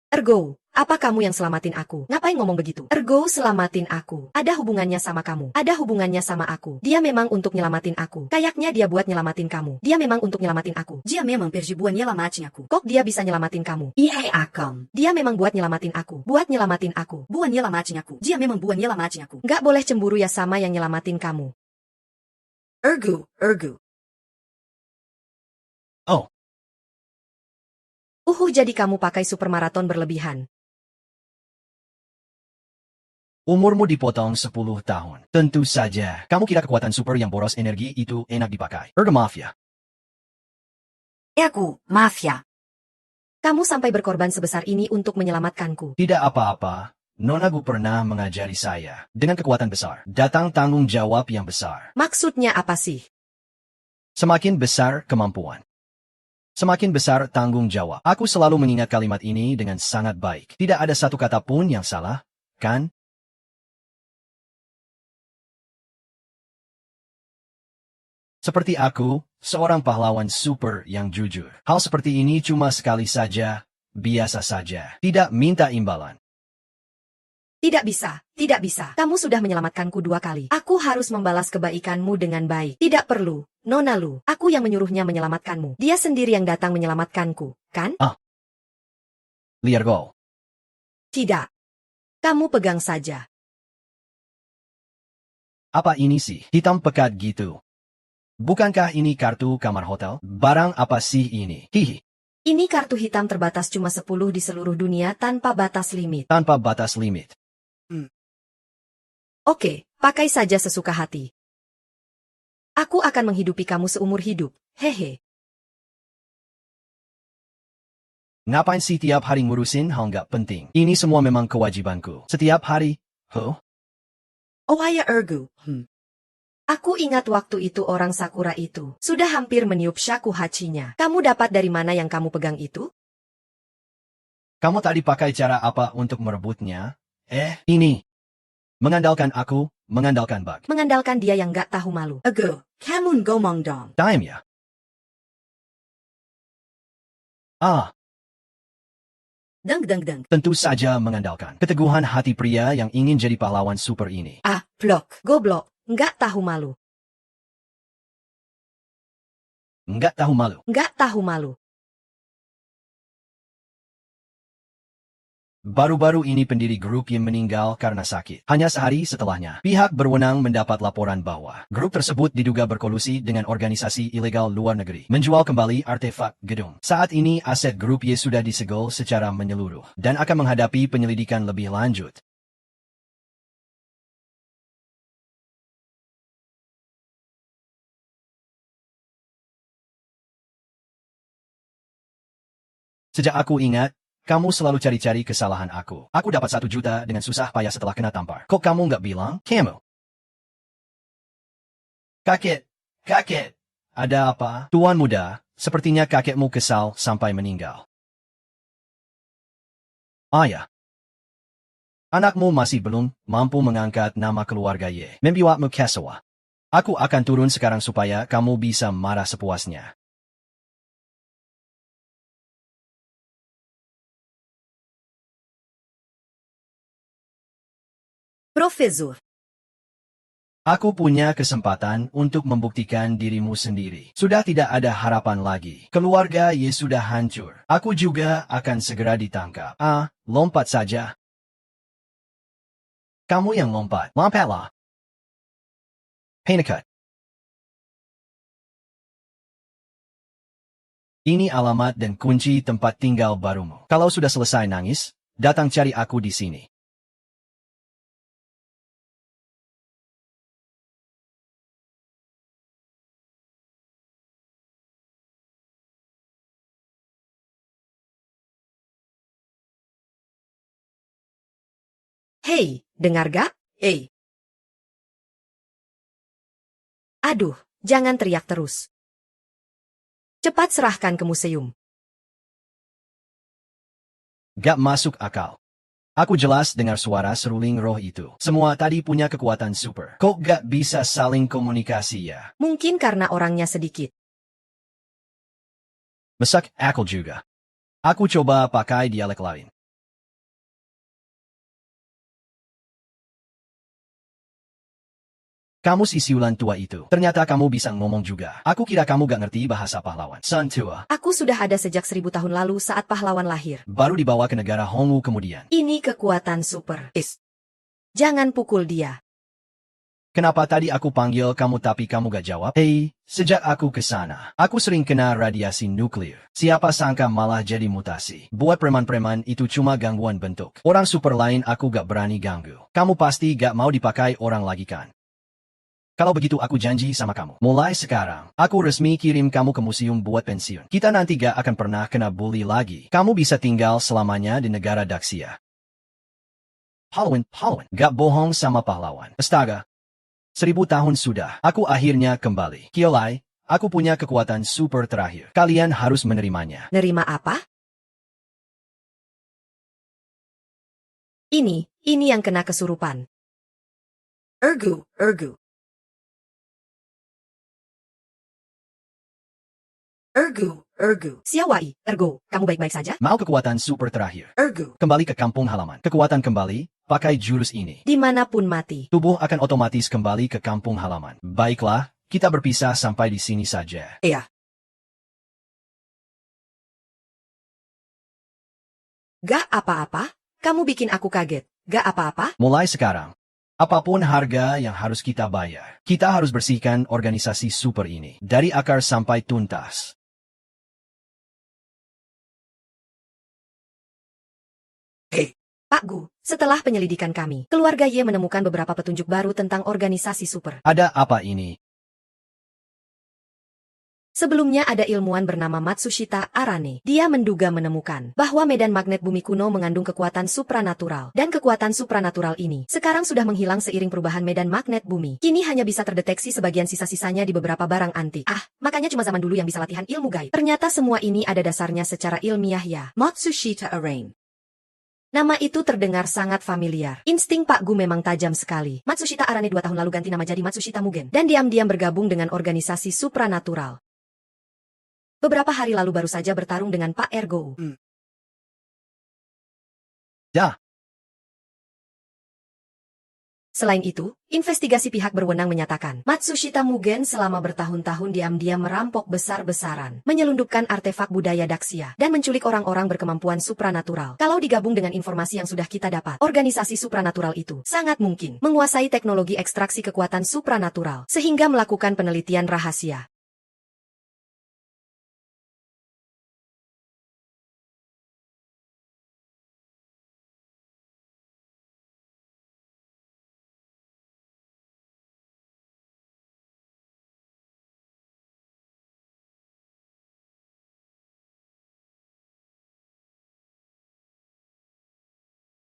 Ergo, apa kamu yang selamatin aku? Ngapain ngomong begitu? Ergo selamatin aku. Ada hubungannya sama kamu. Ada hubungannya sama aku. Dia memang untuk nyelamatin aku. Kayaknya dia buat nyelamatin kamu. Dia memang untuk nyelamatin aku. Dia memang pergi buat nyelamatin aku. Kok dia bisa nyelamatin kamu? Iya akam. Dia memang buat nyelamatin aku. Buat nyelamatin aku. Buat nyelamatin aku. Dia memang buat nyelamatin aku. Nggak boleh cemburu ya sama yang nyelamatin kamu. Ergo. Oh, Jadi kamu pakai super maraton berlebihan. umurmu dipotong 10 tahun. Tentu saja, kamu kira kekuatan super yang boros energi itu enak dipakai. Ergo Mafia. Aku, mafia. Kamu sampai berkorban sebesar ini untuk menyelamatkanku. Tidak apa-apa. Nonagu pernah mengajari saya. Dengan kekuatan besar, datang tanggung jawab yang besar. Maksudnya apa sih? Semakin besar kemampuan, semakin besar tanggung jawab. Aku selalu mengingat kalimat ini dengan sangat baik. Tidak ada satu kata pun yang salah, kan? Seperti aku, seorang pahlawan super yang jujur. Hal seperti ini cuma sekali saja, biasa saja. Tidak minta imbalan. Tidak bisa, tidak bisa. Kamu sudah menyelamatkanku 2 kali. Aku harus membalas kebaikanmu dengan baik. Tidak perlu, Nona Lu. Aku yang menyuruhnya menyelamatkanmu. Dia sendiri yang datang menyelamatkanku, kan? Liargol. Tidak. Kamu pegang saja. Apa ini sih? Hitam pekat gitu. Bukankah ini kartu kamar hotel? Barang apa sih ini? Hihi. Ini kartu hitam terbatas cuma 10 di seluruh dunia tanpa batas limit. Tanpa batas limit. Oke, pakai saja sesuka hati. Aku akan menghidupi kamu seumur hidup. Hehe. Ngapain sih tiap hari ngurusin hal nggak penting? Ini semua memang kewajibanku. Setiap hari. Huh? Oh ayah Ergu. Aku ingat waktu itu orang Sakura itu sudah hampir meniup shakuhachinya. Kamu dapat dari mana yang kamu pegang itu? Kamu tadi pakai cara apa untuk merebutnya? Ini. Mengandalkan aku, mengandalkan bug. Mengandalkan dia yang gak tahu malu. Ago. Kamun gomong dong. Time ya. Deng. Tentu saja mengandalkan keteguhan hati pria yang ingin jadi pahlawan super ini. Blok. Goblok, gak tahu malu. Nggak tahu malu. Gak tahu malu. Baru-baru ini pendiri grup yang meninggal karena sakit. Hanya sehari setelahnya, pihak berwenang mendapat laporan bahwa grup tersebut diduga berkolusi dengan organisasi ilegal luar negeri, menjual kembali artefak gedung. Saat ini aset grup Y sudah disegel secara menyeluruh dan akan menghadapi penyelidikan lebih lanjut. Sejak aku ingat, kamu selalu cari-cari kesalahan aku. Aku dapat 1 juta dengan susah payah setelah kena tampar. Kok kamu nggak bilang? Kamu. Kakek. Ada apa? Tuan muda, sepertinya kakekmu kesal sampai meninggal. Ayah. Anakmu masih belum mampu mengangkat nama keluarga Y. Membuatmu kecewa. Aku akan turun sekarang supaya kamu bisa marah sepuasnya. Profesor. Aku punya kesempatan untuk membuktikan dirimu sendiri. Sudah tidak ada harapan lagi. Keluarga Y sudah hancur. Aku juga akan segera ditangkap. Lompat saja. Kamu yang lompat. Lompatlah. Painacut. Ini alamat dan kunci tempat tinggal barumu. Kalau sudah selesai nangis, datang cari aku di sini. Hei, dengar gak? Aduh, jangan teriak terus. Cepat serahkan ke museum. Gak masuk akal. Aku jelas dengar suara seruling roh itu. Semua tadi punya kekuatan super. Kok gak bisa saling komunikasi ya? Mungkin karena orangnya sedikit. Masuk akal juga. Aku coba pakai dialek lain. Kamu si siulan tua itu. Ternyata kamu bisa ngomong juga. Aku kira kamu gak ngerti bahasa pahlawan. San tua. Aku sudah ada sejak 1000 tahun lalu saat pahlawan lahir. Baru dibawa ke negara Hongu kemudian. Ini kekuatan super. Jangan pukul dia. Kenapa tadi aku panggil kamu tapi kamu gak jawab? Hei, sejak aku ke sana, aku sering kena radiasi nuklir. Siapa sangka malah jadi mutasi. Buat preman-preman itu cuma gangguan bentuk. Orang super lain aku gak berani ganggu. Kamu pasti gak mau dipakai orang lagi kan? Kalau begitu aku janji sama kamu. Mulai sekarang, aku resmi kirim kamu ke museum buat pensiun. Kita nanti gak akan pernah kena bully lagi. Kamu bisa tinggal selamanya di negara Daxia. Halloween. Gak bohong sama pahlawan. Astaga. 1000 tahun sudah. Aku akhirnya kembali. Kiolai, aku punya kekuatan super terakhir. Kalian harus menerimanya. Nerima apa? Ini yang kena kesurupan. Ergu. Ergu. Xiaowai, Ergo, kamu baik-baik saja? Mau kekuatan super terakhir. Ergu. Kembali ke kampung halaman. Kekuatan kembali, pakai jurus ini. Dimanapun mati. Tubuh akan otomatis kembali ke kampung halaman. Baiklah, kita berpisah sampai di sini saja. Iya. Gak apa-apa, kamu bikin aku kaget. Gak apa-apa? Mulai sekarang, apapun harga yang harus kita bayar, kita harus bersihkan organisasi super ini dari akar sampai tuntas. Pak Gu, setelah penyelidikan kami, keluarga Ye menemukan beberapa petunjuk baru tentang organisasi super. Ada apa ini? Sebelumnya ada ilmuwan bernama Matsushita Arane. Dia menduga menemukan bahwa medan magnet bumi kuno mengandung kekuatan supranatural. Dan kekuatan supranatural ini sekarang sudah menghilang seiring perubahan medan magnet bumi. Kini hanya bisa terdeteksi sebagian sisa-sisanya di beberapa barang antik. Makanya cuma zaman dulu yang bisa latihan ilmu gaib. Ternyata semua ini ada dasarnya secara ilmiah ya. Matsushita Arane. Nama itu terdengar sangat familiar. Insting Pak Gu memang tajam sekali. Matsushita Arane 2 tahun lalu ganti nama jadi Matsushita Mugen. Dan diam-diam bergabung dengan organisasi supranatural. Beberapa hari lalu baru saja bertarung dengan Pak Ergo. Selain itu, investigasi pihak berwenang menyatakan, Matsushita Mugen selama bertahun-tahun diam-diam merampok besar-besaran, menyelundupkan artefak budaya Daxia, dan menculik orang-orang berkemampuan supranatural. Kalau digabung dengan informasi yang sudah kita dapat, organisasi supranatural itu sangat mungkin menguasai teknologi ekstraksi kekuatan supranatural, sehingga melakukan penelitian rahasia.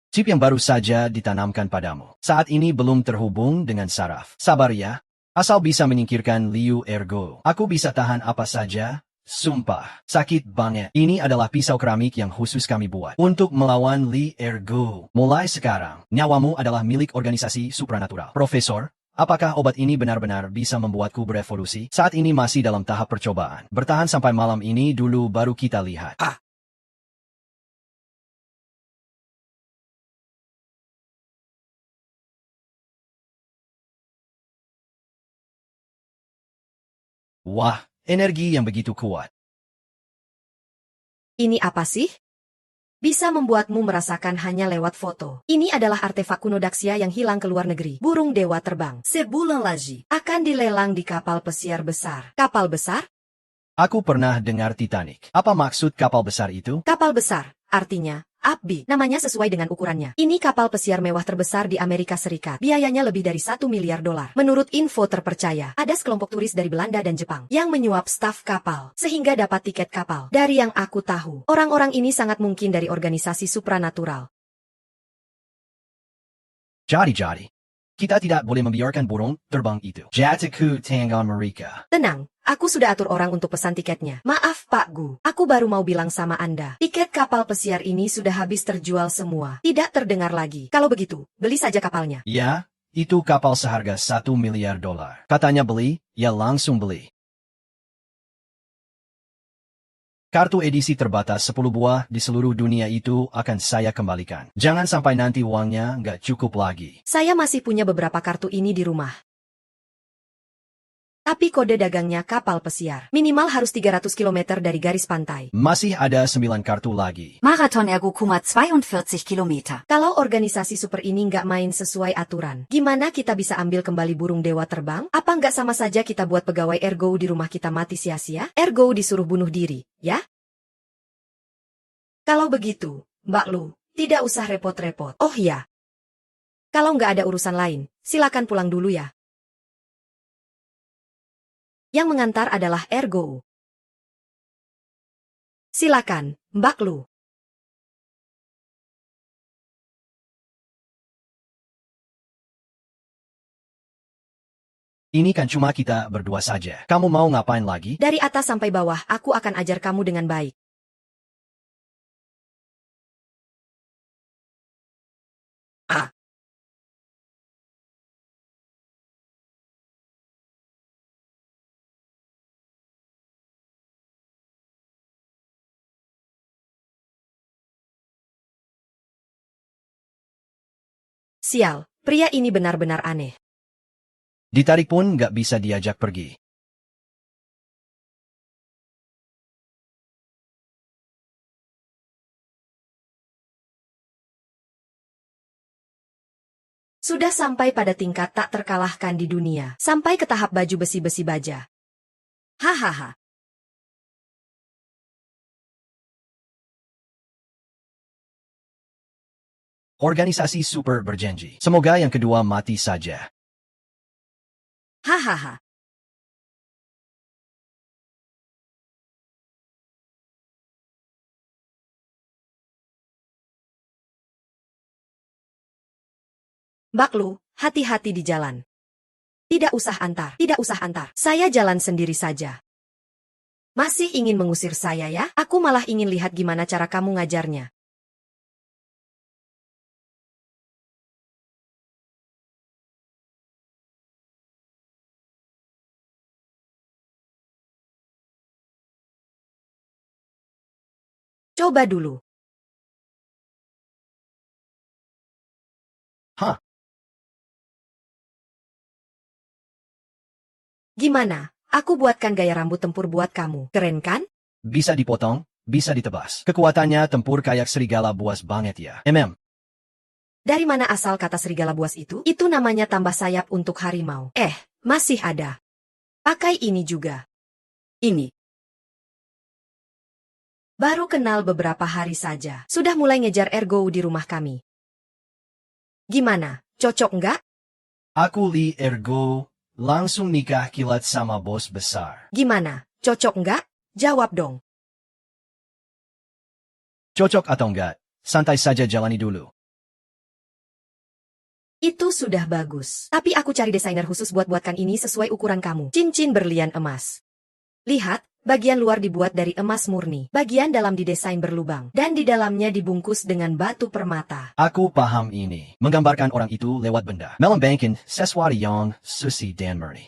Chip yang baru saja ditanamkan padamu. Saat ini belum terhubung dengan saraf. Sabar ya. Asal bisa menyingkirkan Liu Ergo. Aku bisa tahan apa saja. Sumpah, sakit banget. Ini adalah pisau keramik yang khusus kami buat untuk melawan Li Ergo. Mulai sekarang, nyawamu adalah milik organisasi supranatural. Profesor, apakah obat ini benar-benar bisa membuatku berevolusi? Saat ini masih dalam tahap percobaan. Bertahan sampai malam ini dulu baru kita lihat. Wah, energi yang begitu kuat. Ini apa sih? Bisa membuatmu merasakan hanya lewat foto. Ini adalah artefak kuno Daxia yang hilang ke luar negeri. Burung dewa terbang. Sebulan lagi akan dilelang di kapal pesiar besar. Kapal besar? Aku pernah dengar Titanic. Apa maksud kapal besar itu? Kapal besar, artinya Abbi, namanya sesuai dengan ukurannya. Ini kapal pesiar mewah terbesar di Amerika Serikat. Biayanya lebih dari $1 miliar. Menurut info terpercaya, ada sekelompok turis dari Belanda dan Jepang yang menyuap staf kapal, sehingga dapat tiket kapal. Dari yang aku tahu, orang-orang ini sangat mungkin dari organisasi supranatural. Jadi, kita tidak boleh membiarkan burung terbang itu. Jatuhku tangga mereka. Tenang, aku sudah atur orang untuk pesan tiketnya. Maaf Pak Gu, aku baru mau bilang sama Anda. Tiket kapal pesiar ini sudah habis terjual semua. Tidak terdengar lagi. Kalau begitu, beli saja kapalnya. Ya, itu kapal seharga $1 miliar. Katanya beli, ya langsung beli. Kartu edisi terbatas 10 buah di seluruh dunia itu akan saya kembalikan. Jangan sampai nanti uangnya nggak cukup lagi. Saya masih punya beberapa kartu ini di rumah. Tapi kode dagangnya kapal pesiar. Minimal harus 300 km dari garis pantai. Masih ada 9 kartu lagi. Marathon Ergo Kuma 42 Kilometer. Kalau organisasi super ini nggak main sesuai aturan, gimana kita bisa ambil kembali burung dewa terbang? Apa nggak sama saja kita buat pegawai Ergo di rumah kita mati sia-sia? Ergo disuruh bunuh diri, ya? Kalau begitu, Mbak Lu, tidak usah repot-repot. Oh ya, kalau nggak ada urusan lain, silakan pulang dulu ya. Yang mengantar adalah Ergo. Silakan, Mbak Lu. Ini kan cuma kita berdua saja. Kamu mau ngapain lagi? Dari atas sampai bawah, aku akan ajar kamu dengan baik. Sial, pria ini benar-benar aneh. Ditarik pun nggak bisa diajak pergi. Sudah sampai pada tingkat tak terkalahkan di dunia. Sampai ke tahap baju besi-besi baja. Hahaha. Organisasi super berjanji. Semoga yang kedua mati saja. Hahaha. Baklu, hati-hati di jalan. Tidak usah antar, tidak usah antar. Saya jalan sendiri saja. Masih ingin mengusir saya ya? Aku malah ingin lihat gimana cara kamu ngajarnya. Coba dulu. Hah? Gimana? Aku buatkan gaya rambut tempur buat kamu. Keren kan? Bisa dipotong, bisa ditebas. Kekuatannya tempur kayak serigala buas banget ya. Dari mana asal kata serigala buas itu? Itu namanya tambah sayap untuk harimau. Masih ada. Pakai ini juga. Ini. Baru kenal beberapa hari saja. Sudah mulai ngejar ergo di rumah kami. Gimana? Cocok nggak? Aku Li Ergo, langsung nikah kilat sama bos besar. Gimana? Cocok nggak? Jawab dong. Cocok atau enggak, santai saja jalani dulu. Itu sudah bagus. Tapi aku cari desainer khusus buat-buatkan ini sesuai ukuran kamu. Cincin berlian emas. Lihat, bagian luar dibuat dari emas murni. Bagian dalam didesain berlubang. Dan di dalamnya dibungkus dengan batu permata. Aku paham ini. Menggambarkan orang itu lewat benda. Melambangkan sesuatu yang susi dan murni.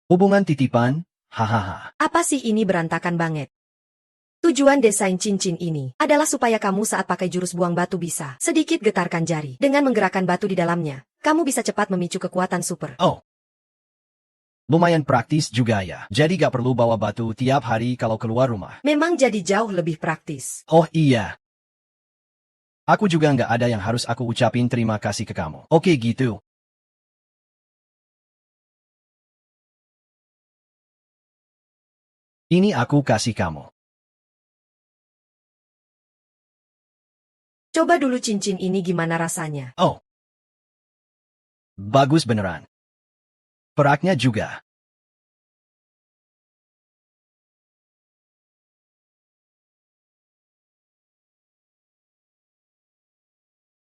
Hubungan titipan, hahaha. Apa sih ini berantakan banget? Tujuan desain cincin ini adalah supaya kamu saat pakai jurus buang batu bisa sedikit getarkan jari. Dengan menggerakkan batu di dalamnya, kamu bisa cepat memicu kekuatan super. Oh. Lumayan praktis juga ya. Jadi gak perlu bawa batu tiap hari kalau keluar rumah. Memang jadi jauh lebih praktis. Oh iya. Aku juga nggak ada yang harus aku ucapin terima kasih ke kamu. Oke gitu. Ini aku kasih kamu. Coba dulu cincin ini gimana rasanya. Oh. Bagus beneran. Peraknya juga.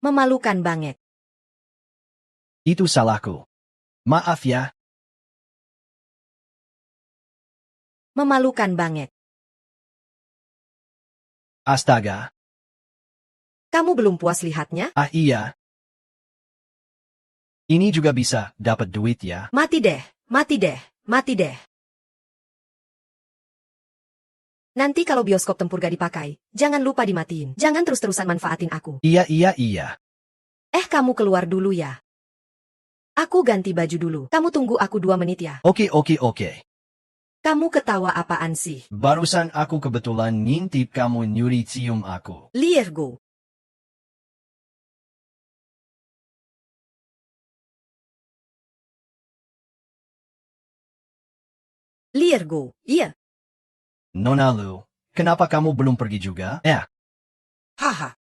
Memalukan banget. Itu salahku. Maaf ya. Memalukan banget. Astaga. Kamu belum puas lihatnya? Ah iya. Ini juga bisa dapat duit ya. Mati deh, mati deh, mati deh. Nanti kalau bioskop tempur gak dipakai, jangan lupa dimatiin. Jangan terus-terusan manfaatin aku. Iya. Kamu keluar dulu ya. Aku ganti baju dulu. Kamu tunggu aku 2 menit ya. Oke. Kamu ketawa apaan sih? Barusan aku kebetulan ngintip kamu nyuri cium aku. Liergo. Liergo, iya. Nona Lu, kenapa kamu belum pergi juga? Haha.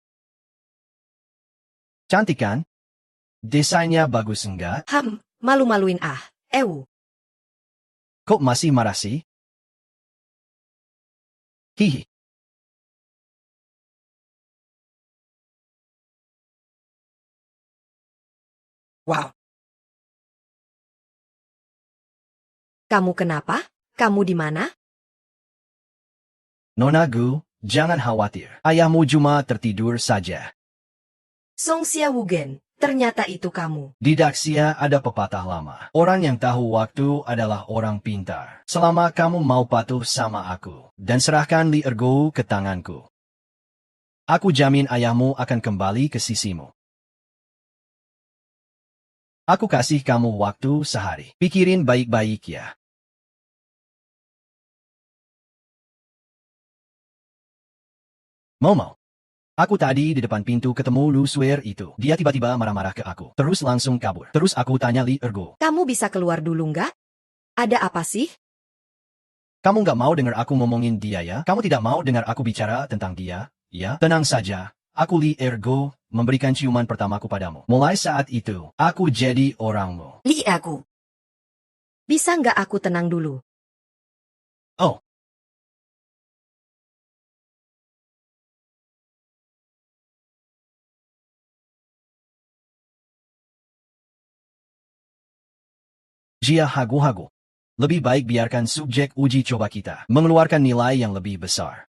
Cantik kan? Desainnya bagus enggak? Malu-maluin Ewu. Kok masih marah sih? Hihi. Wow. Kamu kenapa? Kamu di mana? Nona Gu, jangan khawatir. Ayahmu cuma tertidur saja. Song Xia Wugen, ternyata itu kamu. Di Daxia ada pepatah lama. Orang yang tahu waktu adalah orang pintar. Selama kamu mau patuh sama aku, dan serahkan Li Ergo ke tanganku, aku jamin ayahmu akan kembali ke sisimu. Aku kasih kamu waktu sehari. Pikirin baik-baik ya. Momo. Aku tadi di depan pintu ketemu Lu Suer itu. Dia tiba-tiba marah-marah ke aku. Terus langsung kabur. Terus aku tanya Li Ergo. Kamu bisa keluar dulu nggak? Ada apa sih? Kamu nggak mau dengar aku ngomongin dia ya? Kamu tidak mau dengar aku bicara tentang dia? Ya? Tenang saja. Aku Li Ergo, memberikan ciuman pertamaku padamu. Mulai saat itu, aku jadi orangmu. Li Ergo. Bisa nggak aku tenang dulu? Oh. Jia hagu-hagu. Lebih baik biarkan subjek uji coba kita mengeluarkan nilai yang lebih besar.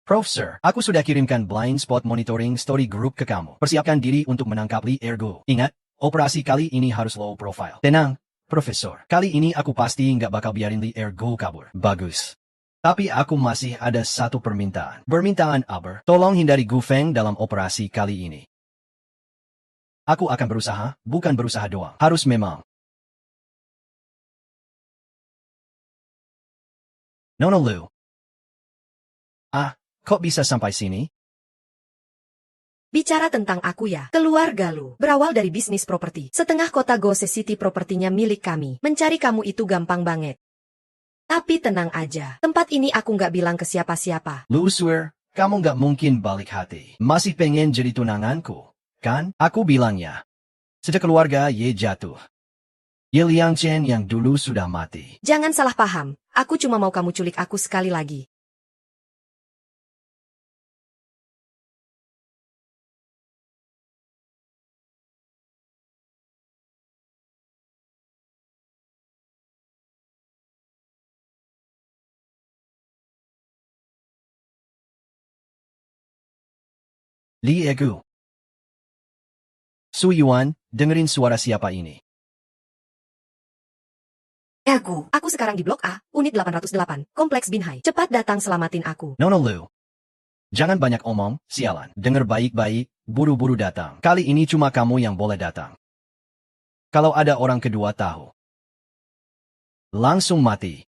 Profesor, aku sudah kirimkan blind spot monitoring story group ke kamu. Persiapkan diri untuk menangkap Li Ergo. Ingat, operasi kali ini harus low profile. Tenang, Profesor. Kali ini aku pasti nggak bakal biarin Li Ergo kabur. Bagus. Tapi aku masih ada satu permintaan. Permintaan Aber, tolong hindari Gu Feng dalam operasi kali ini. Aku akan berusaha, bukan berusaha doang. Harus memang. Nona Lu. Ah, kok bisa sampai sini? Bicara tentang aku ya, keluarga Lu. Berawal dari bisnis properti. Setengah kota Gose City propertinya milik kami. Mencari kamu itu gampang banget. Tapi tenang aja, tempat ini aku nggak bilang ke siapa-siapa. Lu Suer, kamu nggak mungkin balik hati. Masih pengen jadi tunanganku, kan? Aku bilangnya. Sejak keluarga Ye jatuh. Ye Liang Chen yang dulu sudah mati. Jangan salah paham, aku cuma mau kamu culik aku sekali lagi. Li Egu. Su Yuan, dengerin suara siapa ini? Ergo. Aku sekarang di Blok A, Unit 808, Kompleks Binhai. Cepat datang selamatin aku. Nona Lu. Jangan banyak omong, sialan. Dengar baik-baik, buru-buru datang. Kali ini cuma kamu yang boleh datang. Kalau ada orang kedua tahu, langsung mati.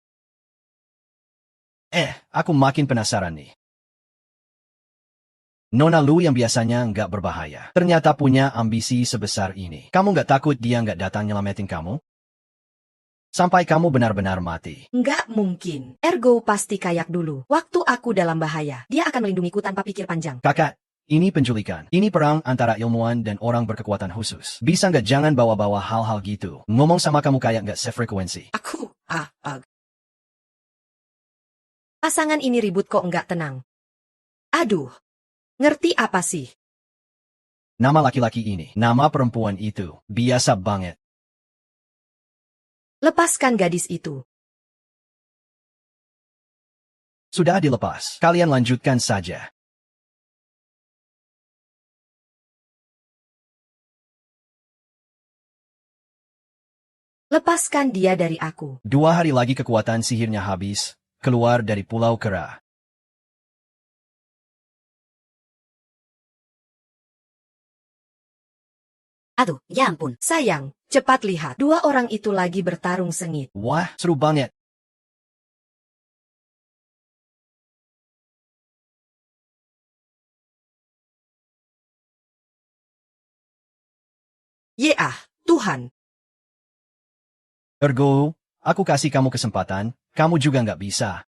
Aku makin penasaran nih. Nona Lu yang biasanya nggak berbahaya, ternyata punya ambisi sebesar ini. Kamu nggak takut dia nggak datang nyelamatin kamu? Sampai kamu benar-benar mati. Nggak mungkin. Ergo pasti kayak dulu. Waktu aku dalam bahaya, dia akan melindungiku tanpa pikir panjang. Kakak, ini penculikan. Ini perang antara ilmuwan dan orang berkekuatan khusus. Bisa nggak jangan bawa-bawa hal-hal gitu? Ngomong sama kamu kayak nggak sefrekuensi. Pasangan ini ribut kok nggak tenang. Aduh, ngerti apa sih? Nama laki-laki ini, nama perempuan itu, biasa banget. Lepaskan gadis itu. Sudah dilepas. Kalian lanjutkan saja. Lepaskan dia dari aku. 2 hari lagi kekuatan sihirnya habis, keluar dari Pulau Kera. Aduh, ya ampun. Sayang, cepat lihat. 2 orang itu lagi bertarung sengit. Wah, seru banget. Tuhan. Ergo, aku kasih kamu kesempatan, kamu juga nggak bisa.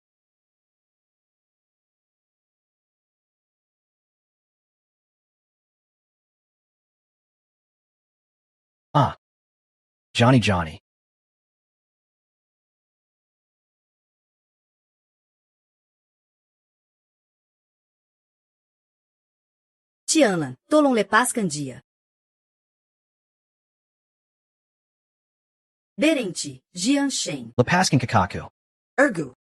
Johnny. Tianlan, tolong lepaskan dia. Berenti, Jian Shen. Lepaskan kakakku. Ergo.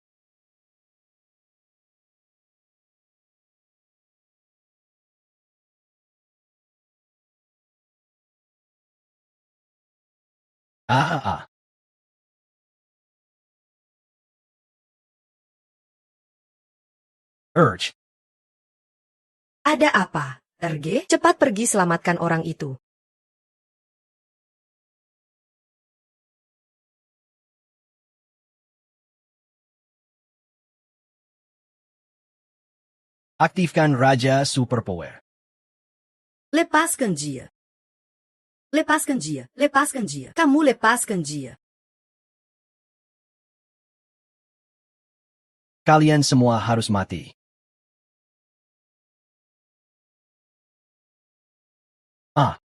Ah. Urge. Ada apa? Erge, cepat pergi selamatkan orang itu. Aktifkan Raja Superpower. Lepaskan dia. Lepaskan dia. Lepaskan dia. Kamu lepaskan dia. Kalian semua harus mati. Ah.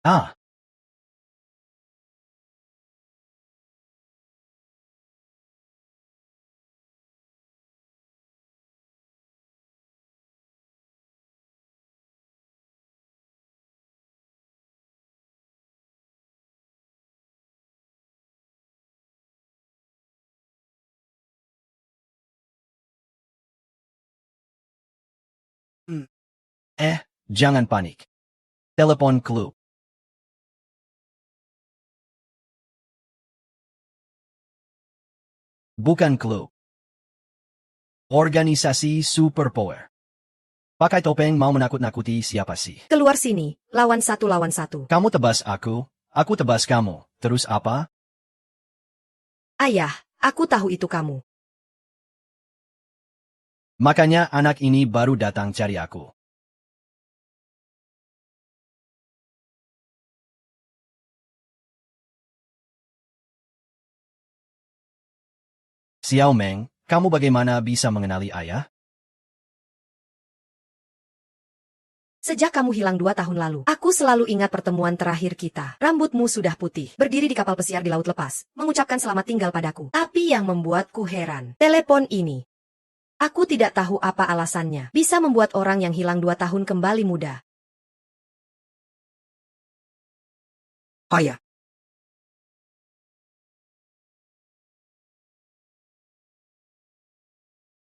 Ah. Jangan panik. Telepon clue. Bukan clue. Organisasi Superpower. Pakai topeng mau menakut-nakuti siapa sih? Keluar sini, lawan satu. Kamu tebas aku tebas kamu. Terus apa? Ayah, aku tahu itu kamu. Makanya anak ini baru datang cari aku. Xiao Meng, kamu bagaimana bisa mengenali ayah? Sejak kamu hilang 2 tahun lalu, aku selalu ingat pertemuan terakhir kita. Rambutmu sudah putih, berdiri di kapal pesiar di laut lepas, mengucapkan selamat tinggal padaku. Tapi yang membuatku heran, telepon ini. Aku tidak tahu apa alasannya, bisa membuat orang yang hilang 2 tahun kembali muda. Ayah.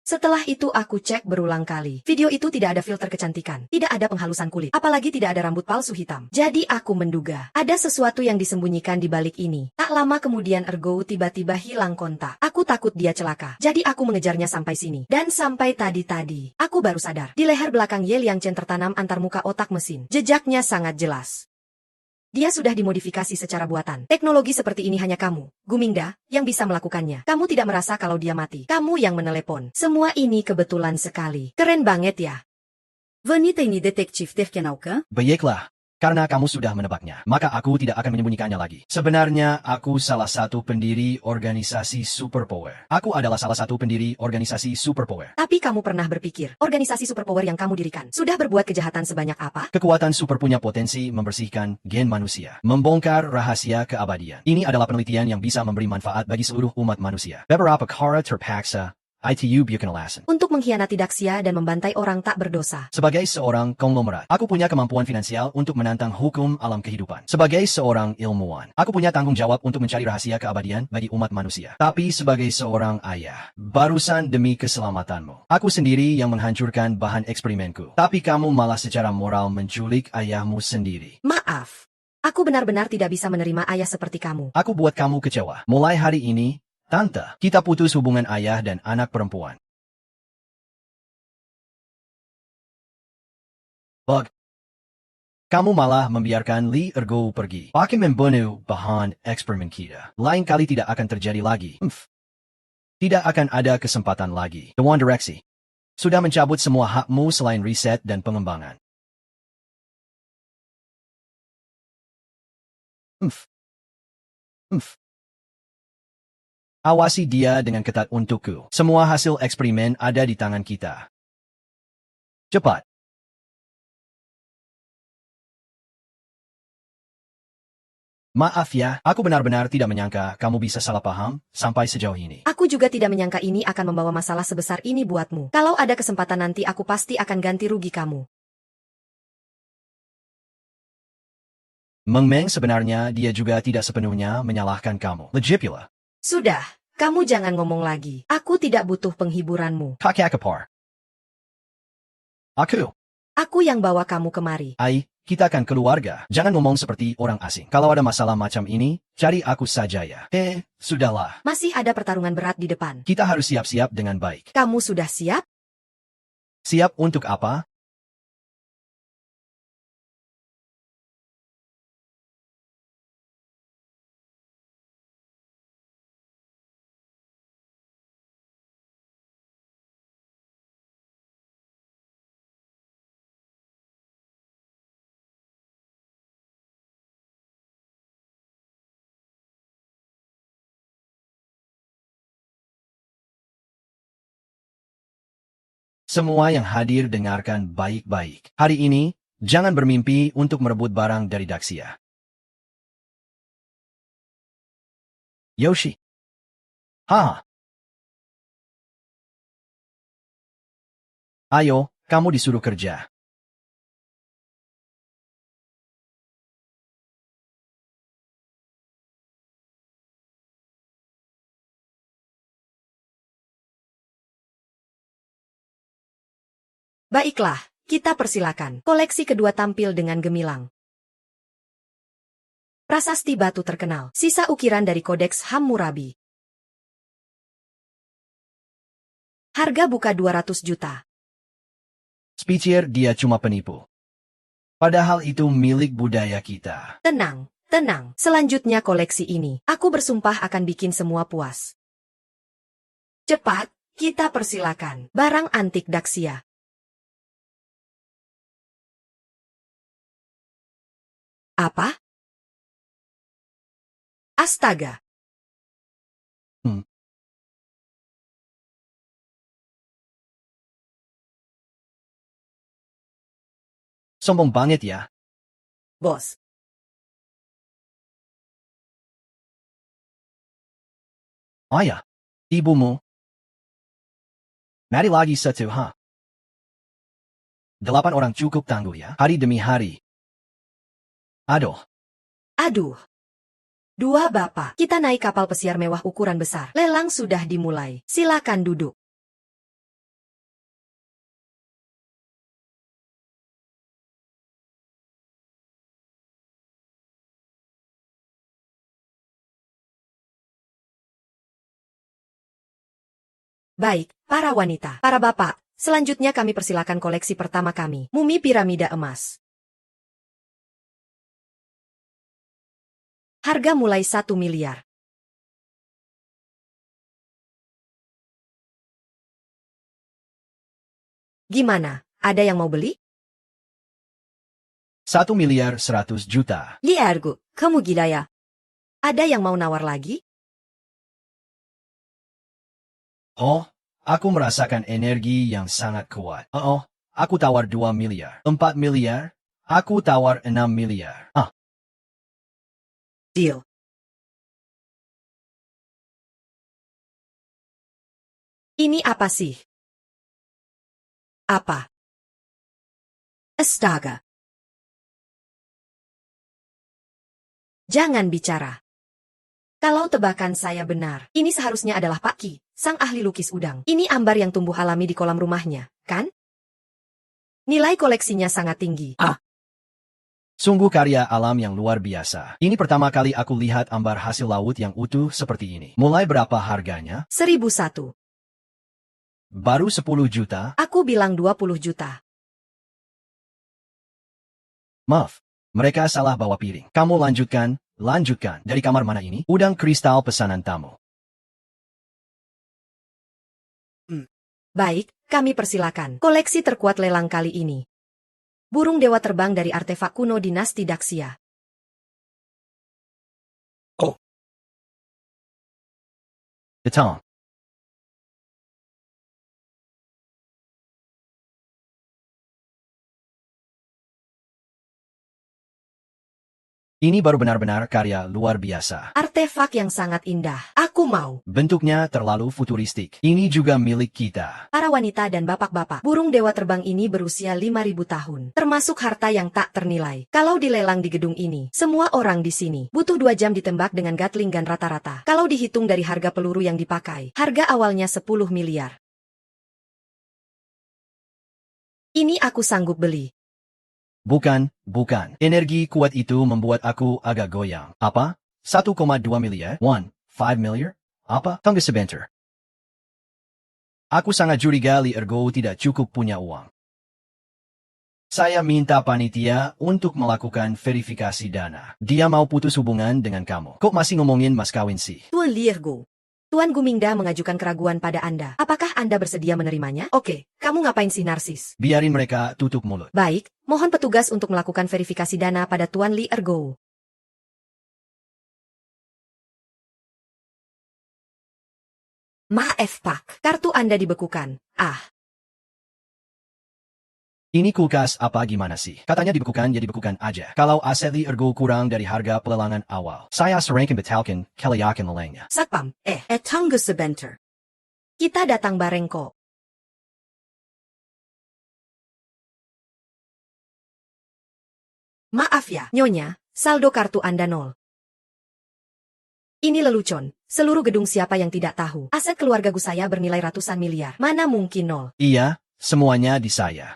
Setelah itu aku cek berulang kali. Video itu tidak ada filter kecantikan, tidak ada penghalusan kulit, apalagi tidak ada rambut palsu hitam. Jadi aku menduga, ada sesuatu yang disembunyikan di balik ini. Tak lama kemudian Ergo tiba-tiba hilang kontak. Aku takut dia celaka. Jadi aku mengejarnya sampai sini. Dan sampai tadi, aku baru sadar. Di leher belakang Ye Liang Chen tertanam antarmuka otak mesin. Jejaknya sangat jelas. Dia sudah dimodifikasi secara buatan. Teknologi seperti ini hanya kamu, Gumingda, yang bisa melakukannya. Kamu tidak merasa kalau dia mati. Kamu yang menelepon. Semua ini kebetulan sekali. Keren banget ya. Vanita ini detektif kenal ke? Baiklah, karena kamu sudah menebaknya, maka aku tidak akan menyembunyikannya lagi. Sebenarnya, aku salah satu pendiri organisasi Superpower. Aku adalah salah satu pendiri organisasi Superpower. Tapi kamu pernah berpikir, organisasi Superpower yang kamu dirikan sudah berbuat kejahatan sebanyak apa? Kekuatan super punya potensi membersihkan gen manusia, membongkar rahasia keabadian. Ini adalah penelitian yang bisa memberi manfaat bagi seluruh umat manusia. Beberapa perkara terpaksa itu bukan alasan. Untuk mengkhianati Daxia dan membantai orang tak berdosa. Sebagai seorang konglomerat, aku punya kemampuan finansial untuk menantang hukum alam kehidupan. Sebagai seorang ilmuwan, aku punya tanggung jawab untuk mencari rahasia keabadian bagi umat manusia. Tapi sebagai seorang ayah, barusan demi keselamatanmu, aku sendiri yang menghancurkan bahan eksperimenku. Tapi kamu malah secara moral menculik ayahmu sendiri. Maaf, aku benar-benar tidak bisa menerima ayah seperti kamu. Aku buat kamu kecewa. Mulai hari ini, Tante, kita putus hubungan ayah dan anak perempuan. Bug. Kamu malah membiarkan Li Ergo pergi. Pakai membunuh bahan eksperimen kita. Lain kali tidak akan terjadi lagi. Tidak akan ada kesempatan lagi. Dewan Direksi sudah mencabut semua hakmu selain riset dan pengembangan. Awasi dia dengan ketat untukku. Semua hasil eksperimen ada di tangan kita. Cepat. Maaf ya, aku benar-benar tidak menyangka kamu bisa salah paham sampai sejauh ini. Aku juga tidak menyangka ini akan membawa masalah sebesar ini buatmu. Kalau ada kesempatan nanti aku pasti akan ganti rugi kamu. Meng Meng sebenarnya dia juga tidak sepenuhnya menyalahkan kamu. Legit pula. Sudah, kamu jangan ngomong lagi. Aku tidak butuh penghiburanmu. Kakak kepar. Aku. Aku yang bawa kamu kemari. kita kan keluarga. Jangan ngomong seperti orang asing. Kalau ada masalah macam ini, cari aku saja ya. Sudahlah. Masih ada pertarungan berat di depan. Kita harus siap-siap dengan baik. Kamu sudah siap? Siap untuk apa? Semua yang hadir dengarkan baik-baik. Hari ini, jangan bermimpi untuk merebut barang dari Daxia. Yoshi. Ha. Ayo, kamu disuruh kerja. Baiklah, kita persilakan. Koleksi kedua tampil dengan gemilang. Prasasti batu terkenal, sisa ukiran dari Kodeks Hammurabi. Harga buka 200 juta. Pikir dia cuma penipu. Padahal itu milik budaya kita. Tenang, tenang. Selanjutnya koleksi ini, aku bersumpah akan bikin semua puas. Cepat, kita persilakan. Barang antik Daxia. Apa? Astaga. Sombong banget ya. Bos. Ayah. Ibumu. Mari lagi satu, ha? 8 orang cukup tangguh ya, hari demi hari. Aduh. Aduh. Dua bapak, kita naik kapal pesiar mewah ukuran besar. Lelang sudah dimulai. Silakan duduk. Baik, para wanita, para bapak, selanjutnya kami persilakan koleksi pertama kami, mumi piramida emas. Harga mulai 1 miliar. Gimana, ada yang mau beli? 1 miliar 100 juta. Liargu, kamu gila ya? Ada yang mau nawar lagi? Oh, aku merasakan energi yang sangat kuat. Oh, aku tawar 2 miliar. 4 miliar? Aku tawar 6 miliar. Deal. Ini apa sih? Apa? Astaga. Jangan bicara. Kalau tebakan saya benar, ini seharusnya adalah Pak Ki, sang ahli lukis udang. Ini ambar yang tumbuh alami di kolam rumahnya, kan? Nilai koleksinya sangat tinggi. Sungguh karya alam yang luar biasa. Ini pertama kali aku lihat ambar hasil laut yang utuh seperti ini. Mulai berapa harganya? 1001. Baru 10 juta? Aku bilang 20 juta. Maaf, mereka salah bawa piring. Kamu lanjutkan. Lanjutkan. Dari kamar mana ini? Udang kristal pesanan tamu. Baik, kami persilakan. Koleksi terkuat lelang kali ini. Burung dewa terbang dari artefak kuno dinasti Daxia. Datang. Ini baru benar-benar karya luar biasa. Artefak yang sangat indah. Aku mau. Bentuknya terlalu futuristik. Ini juga milik kita. Para wanita dan bapak-bapak, burung dewa terbang ini berusia 5.000 tahun. Termasuk harta yang tak ternilai. Kalau dilelang di gedung ini, semua orang di sini butuh 2 jam ditembak dengan gatling gun rata-rata. Kalau dihitung dari harga peluru yang dipakai, harga awalnya 10 miliar. Ini aku sanggup beli. Bukan, bukan. Energi kuat itu membuat aku agak goyang. Apa? 1,2 miliar? 1,5 miliar? Apa? Tunggu sebentar. Aku sangat curiga Li Ergo tidak cukup punya uang. Saya minta panitia untuk melakukan verifikasi dana. Dia mau putus hubungan dengan kamu. Kok masih ngomongin mas kawin sih? Tuan Liergo. Tuan Gumingda mengajukan keraguan pada Anda. Apakah Anda bersedia menerimanya? Oke, kamu ngapain sih Narsis? Biarin mereka tutup mulut. Baik, mohon petugas untuk melakukan verifikasi dana pada Tuan Liergo. Maaf Pak, kartu Anda dibekukan. Ini kulkas apa gimana sih? Katanya dibekukan ya dibekukan aja. Kalau aset Li Ergo kurang dari harga pelelangan awal, saya serangkan batalkan, kelayakan lelangnya. Satpam, Tunggu sebentar. kita datang bareng kok. Maaf ya, Nyonya, saldo kartu Anda 0. Ini lelucon. Seluruh gedung siapa yang tidak tahu. Aset keluarga Gu saya bernilai ratusan miliar. Mana mungkin 0? Iya, semuanya di saya.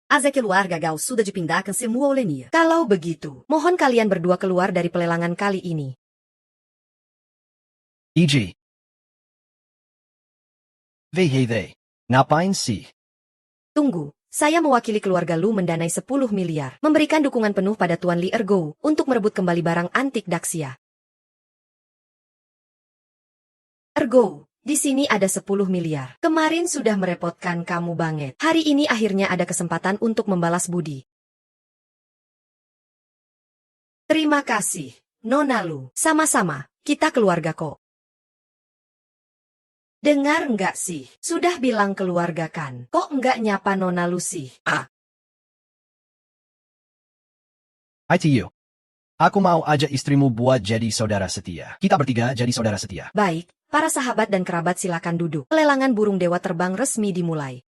Aset keluarga kau sudah dipindahkan semua oleh Nia. Kalau begitu, mohon kalian berdua keluar dari pelelangan kali ini. E.G. Hey, ngapain sih? Tunggu, saya mewakili keluarga Lu mendanai 10 miliar. Memberikan dukungan penuh pada Tuan Li Ergo untuk merebut kembali barang antik Daxia. Ergo, di sini ada 10 miliar. Kemarin sudah merepotkan kamu banget. Hari ini akhirnya ada kesempatan untuk membalas budi. Terima kasih, Nona Lu. Sama-sama, kita keluarga kok. Dengar nggak sih? Sudah bilang keluarga kan? Kok nggak nyapa Nona Lu sih? ITU. Aku mau ajak istrimu buat jadi saudara setia. Kita bertiga jadi saudara setia. Baik, para sahabat dan kerabat silakan duduk. Pelelangan burung dewa terbang resmi dimulai.